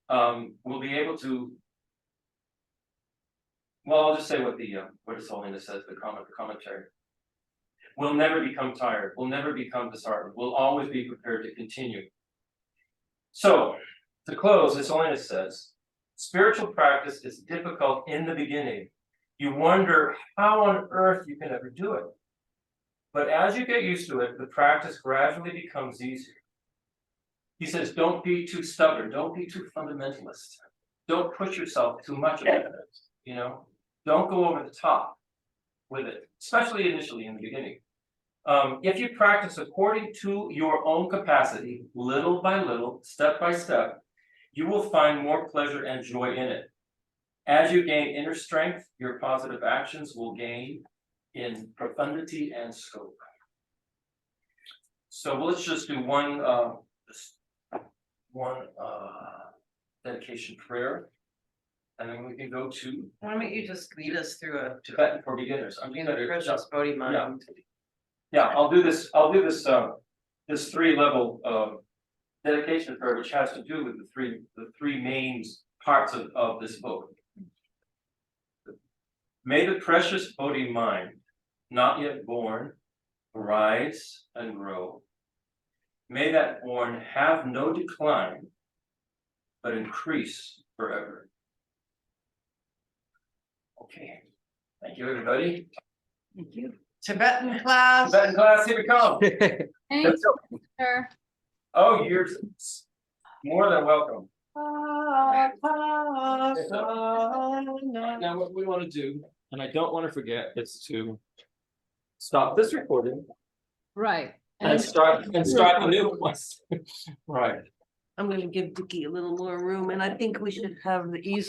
we'll be able to. Well, I'll just say what His Holiness says, the commentary. We'll never become tired. We'll never become disheartened. We'll always be prepared to continue. So, to close, His Holiness says, spiritual practice is difficult in the beginning. You wonder how on earth you can ever do it. But as you get used to it, the practice gradually becomes easier. He says, don't be too stubborn. Don't be too fundamentalist. Don't push yourself too much about it, you know? Don't go over the top with it, especially initially in the beginning. If you practice according to your own capacity, little by little, step by step, you will find more pleasure and joy in it. As you gain inner strength, your positive actions will gain in profundity and scope. So let's just do one dedication prayer, and then we can go to Why don't you just lead us through a Tibetan for beginners. I'm going to precious Bodhi mind? Yeah, I'll do this. This 3-level dedication prayer, which has to do with the three main parts of this book. May the precious Bodhi mind, not yet born, arise and grow. May that born have no decline, but increase forever. Okay. Thank you, everybody. Thank you. Tibetan class. Tibetan class, here we come. Thanks, sir. Oh, you're more than welcome. Now, what we want to do, and I don't want to forget, is to stop this recording Right. and start the new one. Right. I'm gonna give Dickie a little more room, and I think we should have the easel.